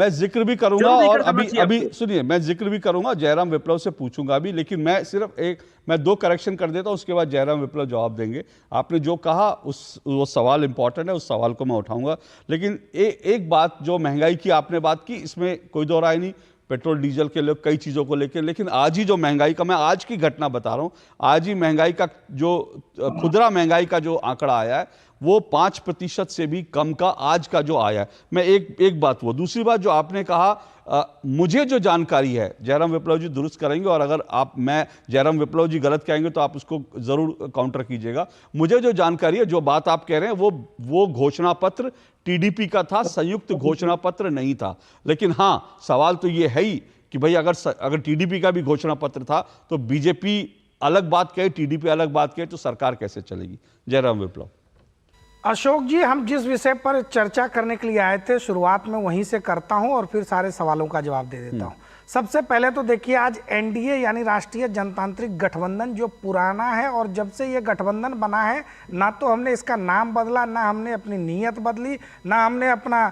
जिक्र भी करूंगा, और अभी सुनिए, मैं जिक्र भी करूंगा, जयराम विप्लव से पूछूंगा अभी, लेकिन मैं सिर्फ मैं 2 करेक्शन कर देता हूं, उसके बाद जयराम विप्लव जवाब देंगे। आपने जो कहा वो सवाल इंपॉर्टेंट है, उस सवाल को मैं उठाऊंगा। लेकिन एक बात, जो महंगाई की आपने बात की, इसमें कोई दो राय नहीं, पेट्रोल डीजल के लिए कई चीज़ों को लेकर, लेकिन आज ही जो महंगाई का, मैं आज की घटना बता रहा हूं, आज ही महंगाई का जो खुदरा महंगाई का जो आंकड़ा आया है वो 5% से भी कम का आज का जो आया है। मैं एक बात वो, दूसरी बात जो आपने कहा, मुझे जो जानकारी है, जयराम विप्लव जी दुरुस्त करेंगे, और अगर मैं जयराम विप्लव जी गलत कहेंगे तो आप उसको जरूर काउंटर कीजिएगा। मुझे जो जानकारी है, जो बात आप कह रहे हैं, वो घोषणा पत्र टीडीपी का था, संयुक्त घोषणा पत्र नहीं था। लेकिन हाँ, सवाल तो ये है ही कि भाई अगर टीडीपी का भी घोषणा पत्र था तो बीजेपी अलग बात कहे, टीडीपी अलग बात कहे, तो सरकार कैसे चलेगी? जयराम विप्लव। अशोक जी, हम जिस विषय पर चर्चा करने के लिए आए थे, शुरुआत में वहीं से करता हूं और फिर सारे सवालों का जवाब दे देता हूं। सबसे पहले तो देखिए, आज एनडीए यानी राष्ट्रीय जनतांत्रिक गठबंधन जो पुराना है, और जब से ये गठबंधन बना है, ना तो हमने इसका नाम बदला, ना हमने अपनी नीयत बदली, ना हमने अपना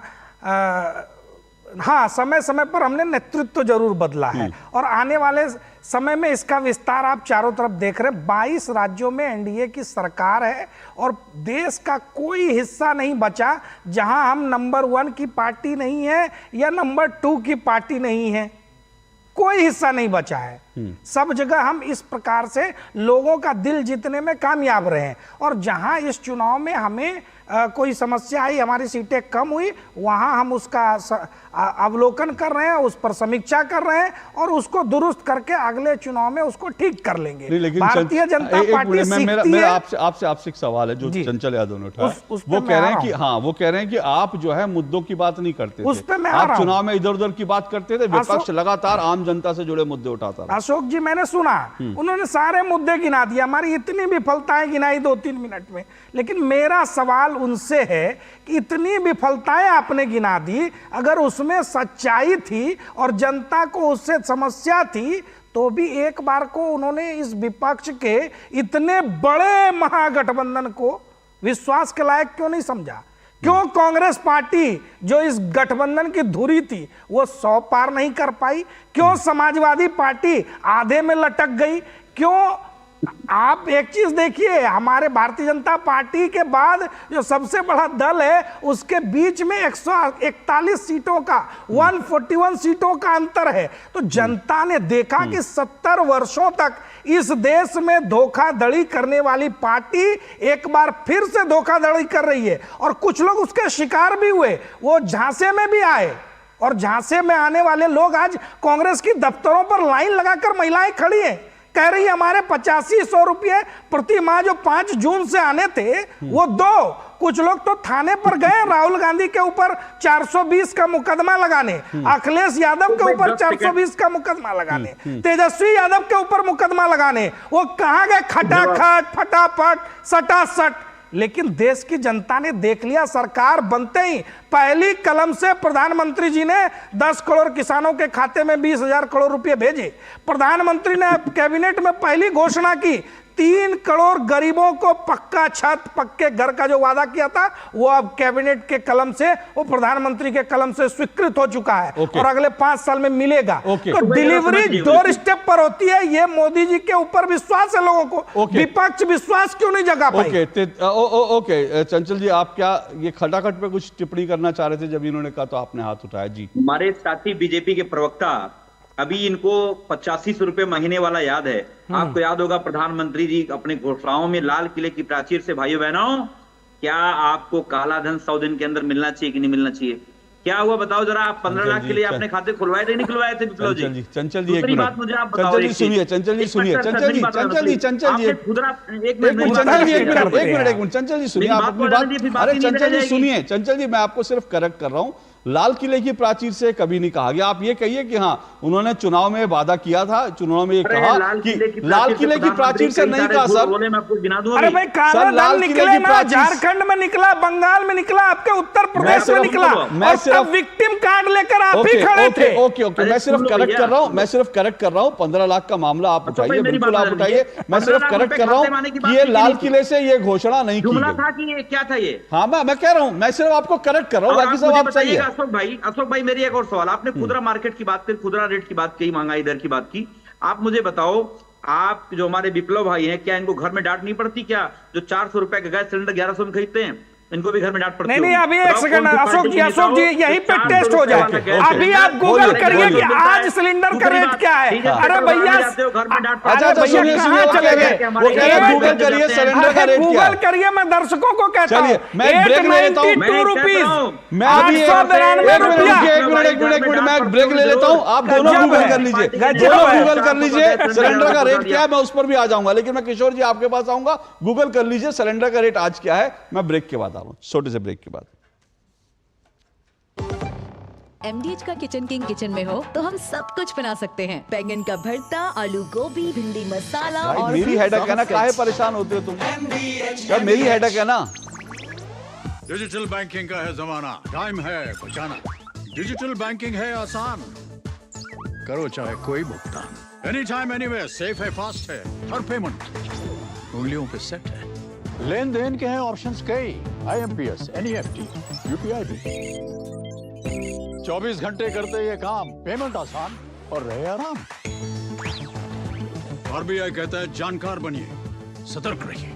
हाँ, समय समय पर हमने नेतृत्व जरूर बदला है, और आने वाले समय में इसका विस्तार आप चारों तरफ देख रहे हैं। 22 राज्यों में एनडीए की सरकार है, और देश का कोई हिस्सा नहीं बचा जहां हम नंबर 1 की पार्टी नहीं है या नंबर 2 की पार्टी नहीं है। कोई हिस्सा नहीं बचा है। सब जगह हम इस प्रकार से लोगों का दिल जीतने में कामयाब रहे हैं, और जहां इस चुनाव में हमें कोई समस्या आई, हमारी सीटें कम हुई, वहां हम उसका अवलोकन कर रहे हैं, उस पर समीक्षा कर रहे हैं, और उसको दुरुस्त करके अगले चुनाव में उसको ठीक कर लेंगे। भारतीय जनता पार्टी सीखती है। आपसे एक सवाल है जो चंचल यादव ने उठाया, वो कह रहे हैं कि आप जो है मुद्दों की बात नहीं करते थे, आप चुनाव में इधर उधर की बात करते थे, विपक्ष लगातार आम जनता से जुड़े मुद्दे उठाता रहा। अशोक जी, मैंने सुना, उन्होंने सारे मुद्दे गिना दिए, हमारी इतनी विफलताएं गिनाई 2-3 मिनट में। लेकिन मेरा सवाल उनसे है कि इतनी विफलताएं आपने गिना दी, अगर उसमें सच्चाई थी और जनता को उससे समस्या थी, तो भी एक बार को उन्होंने इस विपक्ष के इतने बड़े महागठबंधन को विश्वास के लायक क्यों नहीं समझा? क्यों कांग्रेस पार्टी जो इस गठबंधन की धुरी थी वो 100 पार नहीं कर पाई? क्यों समाजवादी पार्टी आधे में लटक गई? क्यों? आप एक चीज देखिए, हमारे भारतीय जनता पार्टी के बाद जो सबसे बड़ा दल है, उसके बीच में 141 सीटों का, 141 सीटों का अंतर है। तो जनता ने देखा कि 70 वर्षों तक इस देश में धोखाधड़ी करने वाली पार्टी एक बार फिर से धोखाधड़ी कर रही है, और कुछ लोग उसके शिकार भी हुए। वो झांसे में भी आए, और झांसे में आने वाले लोग आज कांग्रेस की दफ्तरों पर लाइन लगाकर महिलाएं खड़ी हैं, कह रही हमारे 85-100 रुपये प्रति माह जो 5 जून से आने थे वो दो। कुछ लोग तो थाने पर गए राहुल गांधी के ऊपर 420 का मुकदमा लगाने, अखिलेश यादव के ऊपर 420 का मुकदमा लगाने, तेजस्वी यादव के ऊपर मुकदमा लगाने। वो कहां गए? खटाखट, फटाफट, सटासट। लेकिन देश की जनता ने देख लिया, सरकार बनते ही पहली कलम से प्रधानमंत्री जी ने 10 करोड़ किसानों के खाते में 20,000 करोड़ रुपए भेजे। प्रधानमंत्री ने कैबिनेट में पहली घोषणा की, 3 करोड़ गरीबों को पक्का छत, पक्के घर का जो वादा किया था, वो अब कैबिनेट के कलम से, वो प्रधानमंत्री के कलम से स्वीकृत हो चुका है, और अगले 5 साल में मिलेगा। तो डिलीवरी डोर स्टेप पर होती है। ये मोदी जी के ऊपर विश्वास है लोगों को, विपक्ष विश्वास क्यों नहीं जगा पाई? ओके, चंचल जी, आप क्या ये खटाखट पे कुछ टिप्पणी करना चाह रहे थे? जब इन्होंने कहा तो आपने हाथ उठाया। जी, हमारे साथी बीजेपी के प्रवक्ता, अभी इनको 85 रुपए महीने वाला याद है। आपको याद होगा प्रधानमंत्री जी अपने घोषणाओं में लाल किले की प्राचीर से, भाइयों बहनों, क्या आपको काला धन 100 दिन के अंदर मिलना चाहिए कि नहीं मिलना चाहिए? क्या हुआ बताओ जरा। आप 15 लाख के लिए आपने खाते खुलवाए थे नहीं खुलवाए थे विप्लव जी? चंचल जी, एक दूसरी मिनट, बात मुझे आप बताओ। चंचल जी सुनिए, चंचल जी सुनिए, चंचल जी, चंचल जी, चंचल जी, खुदरा एक मिनट, चंचल जी सुनिए, आप अपनी बात, अरे चंचल जी सुनिए, चंचल जी मैं आपको सिर्फ करेक्ट कर रहा हूं। लाल किले की प्राचीर से कभी नहीं कहा गया। आप ये कहिए कि हाँ उन्होंने चुनाव में वादा किया था, चुनाव में ये कहा कि लाल किले की प्राचीर से नहीं कहा सर। अरे भाई काला धन निकले ना, झारखंड में निकला, बंगाल में निकला, आपके उत्तर प्रदेश में निकला, और तब विक्टिम कार्ड लेकर आप ही खड़े थे। ओके, मैं सिर्फ करेक्ट कर रहा हूं, मैं सिर्फ करेक्ट कर रहा हूं। 15 लाख का मामला आप उठाइए, बिल्कुल आप उठाइए। मैं सिर्फ करेक्ट कर रहा हूं कि ये लाल किले से ये घोषणा नहीं की गई। क्या था ये? हाँ मैं कह रहा हूं, मैं सिर्फ आपको करेक्ट कर रहा हूं, बाकी सब आप सही है। अशोक भाई मेरी एक और सवाल। आपने खुदरा मार्केट की बात की, खुदरा रेट की बात की, महंगाई दर की बात की। आप मुझे बताओ, आप जो हमारे विप्लव भाई हैं, क्या इनको घर में डांट नहीं पड़ती? क्या जो 400 रुपए का गैस सिलेंडर 1100 में खरीदते हैं, इनको भी घर में डांट पड़ती है? नहीं, अभी एक सेकंड अशोक जी यहीं पे टेस्ट हो जाए। अभी आप गूगल करिए कि आज सिलेंडर का रेट क्या है। अरे भैया, अच्छा भैया कहाँ चले गए? गूगल करिए सिलेंडर का रेट क्या है। गूगल करिए, मैं दर्शकों को कहता हूँ। मैं ब्रेक ले लेता हूँ, मैं अभी एक मिनट मैं ब्रेक ले लेता हूँ। आप दोनों गूगल कर लीजिए, गूगल कर लीजिए सिलेंडर का रेट क्या है, मैं उस पर भी आ जाऊंगा। लेकिन मैं किशोर जी आपके पास आऊंगा, गूगल कर लीजिए सिलेंडर का रेट आज क्या है। मैं ब्रेक के बाद छोटे से ब्रेक के बाद। MDH का किचन किंग किचन में हो तो हम सब कुछ बना सकते हैं। बैंगन का भरता, आलू गोभी, भिंडी मसाला और मेरी हेडेक है ना, काहे परेशान होते हो तुम? क्या मेरी हेडेक है ना? डिजिटल बैंकिंग का है जमाना, टाइम है बचाना। डिजिटल बैंकिंग है आसान, करो चाहे कोई भुगतान, एनी टाइम एनीवेयर, सेफ है, फास्ट है, हर पेमेंट उंगलियों पे सेट है। लेन देन के हैं ऑप्शंस कई, IMPS, NEFT, UPI भी। 24 घंटे करते ये काम, पेमेंट आसान और रहे आराम। RBI कहता है जानकार बनिए, सतर्क रहिए।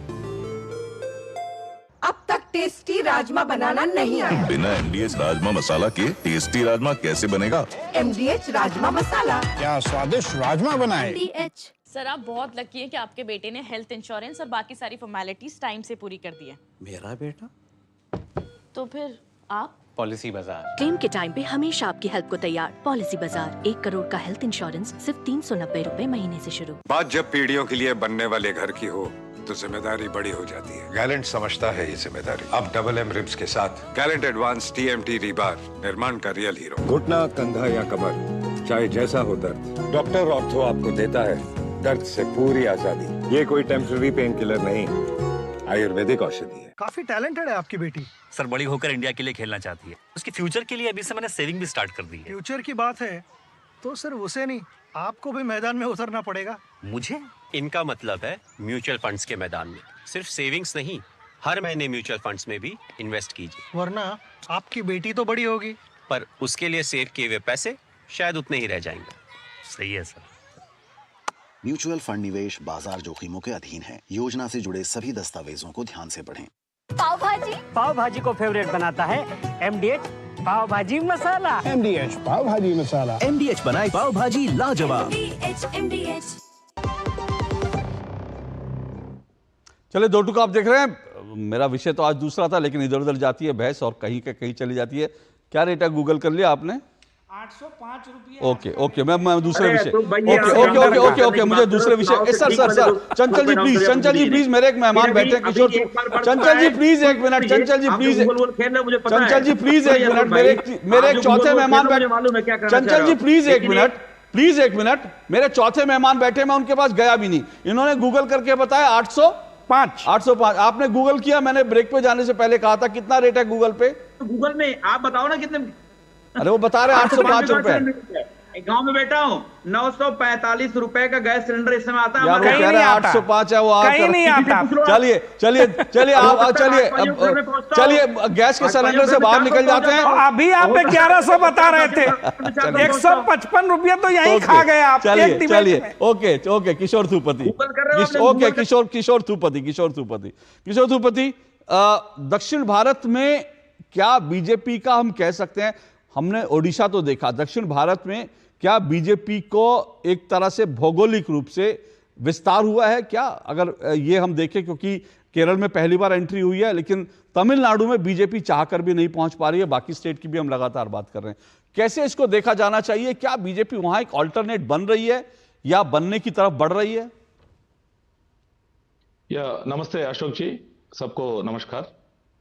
अब तक टेस्टी राजमा बनाना नहीं आया। बिना MDH राजमा मसाला के टेस्टी राजमा कैसे बनेगा? MDH राजमा मसाला, क्या स्वादिष्ट राजमा बनाए। MDH। सर आप बहुत लकी हैं कि आपके बेटे ने हेल्थ इंश्योरेंस और बाकी सारी फॉर्मेलिटीज टाइम से पूरी कर दी है। मेरा बेटा? तो फिर आप? पॉलिसी बाजार। क्लेम के टाइम पे हमेशा आपकी हेल्प को तैयार। पॉलिसी बाजार, 1 करोड़ का हेल्थ इंश्योरेंस सिर्फ 390 रुपए महीने से शुरू। बात जब पीढ़ियों के लिए बनने वाले घर की हो तो जिम्मेदारी बड़ी हो जाती है। गैलेंट समझता है ये जिम्मेदारी। अब MM रिब्स के साथ गैलेंट एडवांस TMT रीबार, निर्माण का रियल हीरो। घुटना, कंधा या कमर, चाहे जैसा हो दर्द, डॉक्टर ऑर्थो आपको देता है दर्द से पूरी आजादी। ये कोई टेम्पररी पेन किलर नहीं, आयुर्वेदिक औषधि है। काफी टैलेंटेड है आपकी बेटी। सर बड़ी होकर इंडिया के लिए खेलना चाहती है, उसके फ्यूचर के लिए अभी से मैंने सेविंग भी स्टार्ट कर दी है। फ्यूचर की बात है तो सिर्फ उसे नहीं, आपको भी मैदान में उतरना पड़ेगा। मुझे? इनका मतलब है म्यूचुअल फंड्स के मैदान में। सिर्फ सेविंग्स नहीं, हर महीने म्यूचुअल फंड्स में भी इन्वेस्ट कीजिए। वरना आपकी बेटी तो बड़ी होगी, पर उसके लिए सेव किए हुए पैसे शायद उतने ही रह जाएंगे। सही है सर। म्यूचुअल फंड निवेश बाजार जोखिमों के अधीन है। योजना से जुड़े सभी दस्तावेजों को ध्यान से पढ़ें। पाव भाजी को फेवरेट बनाता है MDH पाव भाजी मसाला। MDH पाव भाजी मसाला। MDH बनाए पाव भाजी लाजवाब। चले दो टुका आप देख रहे हैं। मेरा विषय तो आज दूसरा था, लेकिन इधर उधर जाती है बहस और कहीं के कहीं चली जाती है। क्या रेट है गूगल कर लिया आपने? 805 रुपये। ओके मैं दूसरे विषय ओके मुझे दूसरे विषय। सर चंचल जी प्लीज मेरे एक मेहमान बैठे हैं किशोर। चंचल जी प्लीज एक मिनट। चंचल जी प्लीज एक मिनट। मेरे एक चौथे मेहमान बैठे। चंचल जी प्लीज एक मिनट। मेरे चौथे मेहमान बैठे, मैं उनके पास गया भी नहीं। इन्होंने गूगल करके बताया 805। आपने गूगल किया? मैंने ब्रेक पे जाने से पहले कहा था कितना रेट है गूगल पे? गूगल में आप बताओ ना कितने। अरे वो बता रहे 805 रुपए। गांव में बैठा हूँ, 945 रुपए का गैस सिलेंडर इस समय आता है। यार वो कह रहे हैं 805 है, वो कहीं नहीं आता। चलिए गैस के सिलेंडर से बाहर निकल जाते हैं। अभी आप 1100 बता रहे थे, 155 रुपये तो यही खा गए आप। चलिए ओके किशोर थूपति। किशोर थूपति, दक्षिण भारत में क्या बीजेपी का हम कह सकते हैं, हमने ओडिशा तो देखा, दक्षिण भारत में क्या बीजेपी को एक तरह से भौगोलिक रूप से विस्तार हुआ है क्या? अगर ये हम देखें, क्योंकि केरल में पहली बार एंट्री हुई है, लेकिन तमिलनाडु में बीजेपी चाहकर भी नहीं पहुंच पा रही है। बाकी स्टेट की भी हम लगातार बात कर रहे हैं। कैसे इसको देखा जाना चाहिए? क्या बीजेपी वहां एक ऑल्टरनेट बन रही है या बनने की तरफ बढ़ रही है? नमस्ते अशोक जी, सबको नमस्कार,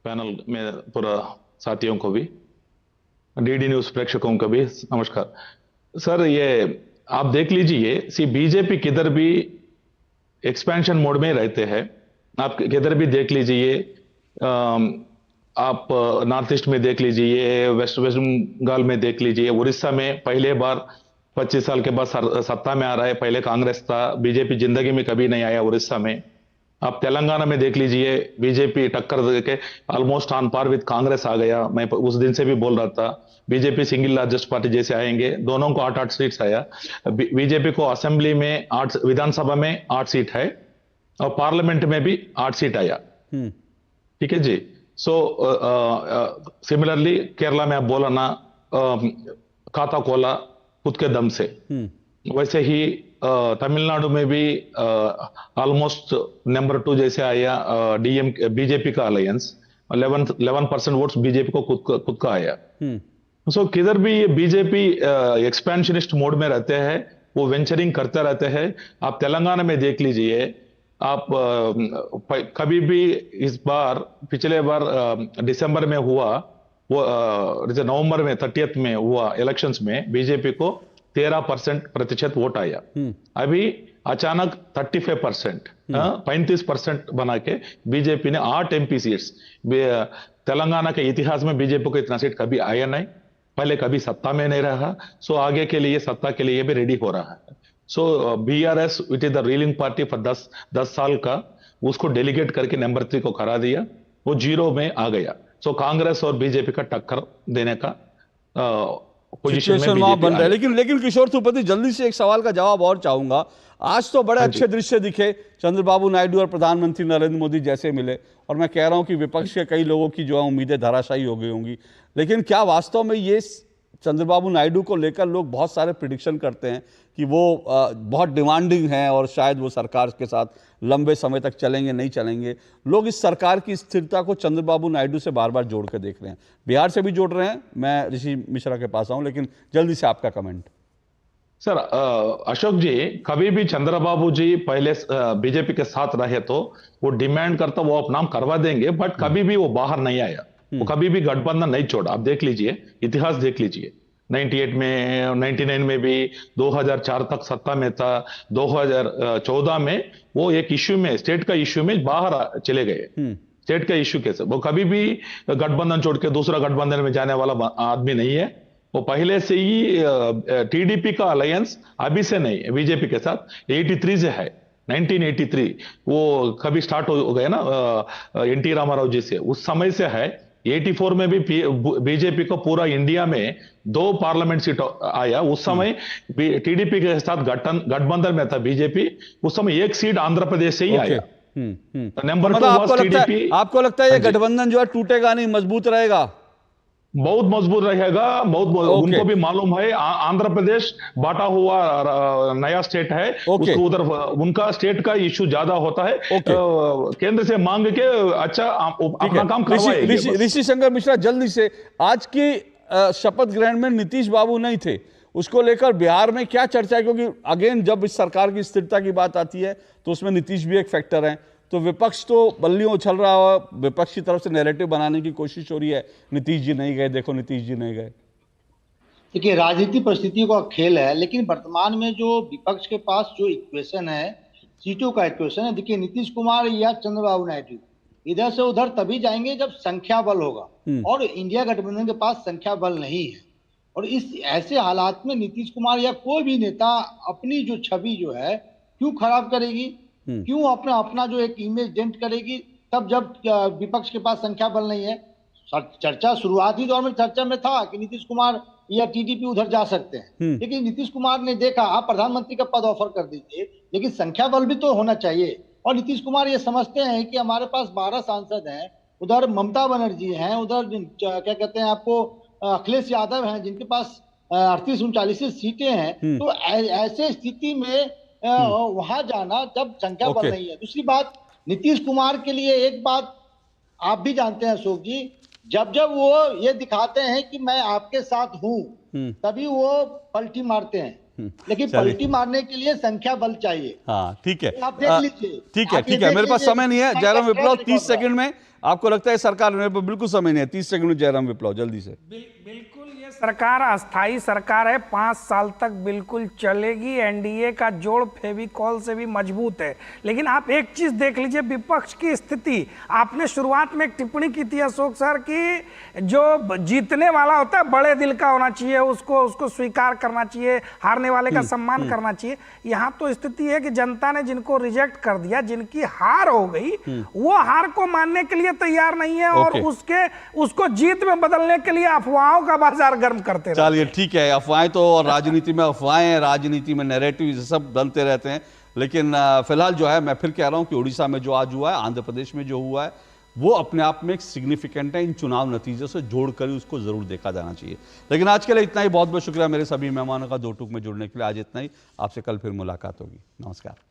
पैनल में पूरा साथियों को भी, डीडी न्यूज प्रेक्षकों को भी नमस्कार। सर, ये आप देख लीजिए, बीजेपी किधर भी एक्सपेंशन मोड में रहते हैं। आप किधर भी देख लीजिए, आप नॉर्थ ईस्ट में देख लीजिए, वेस्ट बंगाल में देख लीजिए, उड़ीसा में पहले बार 25 साल के बाद सत्ता में आ रहा है। पहले कांग्रेस था, बीजेपी जिंदगी में कभी नहीं आया उड़ीसा में। आप तेलंगाना में देख लीजिए, बीजेपी टक्कर देके almost on par with Congress आ गया। मैं उस दिन से भी बोल रहा था, बीजेपी सिंगल लार्जेस्ट पार्टी जैसे आएंगे। दोनों को 8-8 सीट्स आया। बीजेपी को असेंबली में 8, विधानसभा में 8 सीट है और पार्लियामेंट में भी 8 सीट आया। ठीक है जी। सो सिमिलरली केरला में आप बोला ना, खाता खोला खुद के दम से, वैसे ही तमिलनाडु में भी ऑलमोस्ट नंबर 2 जैसे आया बीजेपी का अलायंस। 11% वोट्स बीजेपी को खुद का आया। सो किधर भी ये बीजेपी एक्सपेंशनिस्ट मोड में रहते हैं, वो वेंचरिंग करते रहते हैं। आप तेलंगाना में देख लीजिए, आप कभी भी इस बार, पिछले बार दिसंबर में हुआ, वो नवंबर में 30 में हुआ इलेक्शंस में बीजेपी को 13% वोट आया। अभी अचानक 35%, 35% बना के बीजेपी ने 8 MP सीट्स, तेलंगाना के इतिहास में बीजेपी को इतना सीट कभी आया नहीं, पहले कभी सत्ता में नहीं रहा। सो आगे के लिए, सत्ता के लिए भी रेडी हो रहा है। सो BRS which is the ruling party for 10 साल का, उसको डेलीगेट करके नंबर 3 को करा दिया, वो 0 में आ गया। सो कांग्रेस और बीजेपी का टक्कर देने का पोजीशन में वहां बन रहा है। लेकिन किशोर त्रिपाठी, जल्दी से एक सवाल का जवाब और चाहूंगा। आज तो बड़े अच्छे दृश्य दिखे, चंद्रबाबू नायडू और प्रधानमंत्री नरेंद्र मोदी जैसे मिले, और मैं कह रहा हूं कि विपक्ष के कई लोगों की जो है उम्मीदें धराशायी हो गई होंगी। लेकिन क्या वास्तव में ये चंद्रबाबू नायडू को लेकर लोग बहुत सारे प्रिडिक्शन करते हैं कि वो बहुत डिमांडिंग हैं और शायद वो सरकार के साथ लंबे समय तक चलेंगे, नहीं चलेंगे? लोग इस सरकार की स्थिरता को चंद्रबाबू नायडू से बार बार जोड़ के देख रहे हैं, बिहार से भी जोड़ रहे हैं। मैं ऋषि मिश्रा के पास आऊं, लेकिन जल्दी से आपका कमेंट। सर, अशोक जी, कभी भी चंद्रबाबू जी पहले बीजेपी के साथ रहे तो वो डिमांड करता, वो अपना करवा देंगे, बट कभी भी वो बाहर नहीं आया। वो कभी भी गठबंधन नहीं छोड़ा। आप देख लीजिए, इतिहास देख लीजिए, 98 में, 99 में भी, 2004 तक सत्ता में था, 2014 में वो एक इश्यू में, स्टेट का इश्यू में बाहर चले गए। स्टेट का इश्यू कैसे, वो कभी भी गठबंधन छोड़ के दूसरा गठबंधन में जाने वाला आदमी नहीं है। वो पहले से ही TDP का अलायंस अभी से नहीं, बीजेपी के साथ 83 से है। 1983 वो कभी स्टार्ट हो गया ना NT रामाराव जी से, उस समय से है। 84 में भी बीजेपी को पूरा इंडिया में 2 पार्लियामेंट सीट आया। उस समय TDP के साथ गठबंधन में था बीजेपी, उस समय 1 सीट आंध्र प्रदेश से ही आया। नंबर 2 आपको लगता है ये गठबंधन जो है टूटेगा नहीं, मजबूत रहेगा? बहुत मजबूत रहेगा, उनको भी मालूम है आंध्र प्रदेश बांटा हुआ नया स्टेट है, उसको उधर उनका स्टेट का इश्यू ज्यादा होता है। केंद्र से मांग के अच्छा अपना काम करवाएंगे। ऋषि शंकर मिश्रा, जल्दी से, आज की शपथ ग्रहण में नीतीश बाबू नहीं थे, उसको लेकर बिहार में क्या चर्चा है? क्योंकि अगेन जब इस सरकार की स्थिरता की बात आती है तो उसमें नीतीश भी एक फैक्टर है। तो विपक्ष तो बल्लियों उछल रहा है, विपक्ष की तरफ से नैरेटिव बनाने की कोशिश हो रही है, नीतीश जी नहीं गए, देखो नीतीश जी नहीं गए। देखिए, राजनीतिक परिस्थितियों का खेल है, लेकिन वर्तमान में जो विपक्ष के पास जो इक्वेशन है, सीटों का इक्वेशन है, देखिए नीतीश कुमार या चंद्रबाबू नायडू इधर से उधर तभी जाएंगे जब संख्या बल होगा, और इंडिया गठबंधन के पास संख्या बल नहीं है। और इस ऐसे हालात में नीतीश कुमार या कोई भी नेता अपनी जो छवि जो है क्यों खराब करेगी, क्यों अपना जो एक इमेज डेंट करेगी, तब जब विपक्ष के पास संख्या बल नहीं है। चर्चा शुरुआती दौर में चर्चा में था कि नीतीश कुमार या TDP उधर जा सकते हैं, लेकिन नीतीश कुमार ने देखा आप प्रधानमंत्री का पद ऑफर कर दीजिए, लेकिन संख्या बल भी तो होना चाहिए। और नीतीश कुमार ये समझते हैं कि हमारे पास 12 सांसद हैं, उधर ममता बनर्जी हैं, उधर क्या कहते हैं आपको अखिलेश यादव हैं, जिनके पास 38-39 सीटें हैं। तो ऐसे स्थिति में वहां जाना जब संख्या बल नहीं है। दूसरी बात, नीतीश कुमार के लिए एक बात आप भी जानते हैं अशोक जी, जब जब वो ये दिखाते हैं कि मैं आपके साथ हूं, तभी वो पलटी मारते हैं, लेकिन पलटी मारने के लिए संख्या बल चाहिए। हाँ ठीक है, आप देख लीजिए। ठीक है, मेरे पास समय नहीं है। जयराम विप्लव 30 सेकंड में, आपको लगता है सरकार, मेरे पास बिल्कुल समय नहीं है, 30 सेकंड में जयराम विप्लव जल्दी से। बिल्कुल, ये सरकार अस्थाई सरकार है, 5 साल तक बिल्कुल चलेगी। एनडीए का जोड़ फेविकॉल से भी मजबूत है। लेकिन आप एक चीज देख लीजिए, विपक्ष की स्थिति। आपने शुरुआत में एक टिप्पणी की थी अशोक सर की जो जीतने वाला होता है बड़े दिल का होना चाहिए, उसको स्वीकार करना चाहिए, हारने वाले का सम्मान करना चाहिए। यहाँ तो स्थिति है कि जनता ने जिनको रिजेक्ट कर दिया, जिनकी हार हो गई, वो हार को मानने के लिए तैयार नहीं है और उसको जीत में बदलने के लिए अफवाहों का बाजार गर्म करते रहते हैं। चलिए ठीक है, अफवाहें तो, और राजनीति में अफवाहें, राजनीति में नैरेटिव सब बनते रहते हैं। लेकिन फिलहाल जो है, मैं फिर कह रहा हूं कि उड़ीसा में जो आज हुआ है, आंध्र प्रदेश में जो हुआ है, वो अपने आप में एक सिग्निफिकेंट है। इन चुनाव नतीजों से जोड़कर उसको जरूर देखा जाना चाहिए। लेकिन आज के लिए इतना ही। बहुत बहुत शुक्रिया मेरे सभी मेहमानों का दो टूक में जुड़ने के लिए। आज इतना ही, आपसे कल फिर मुलाकात होगी। नमस्कार।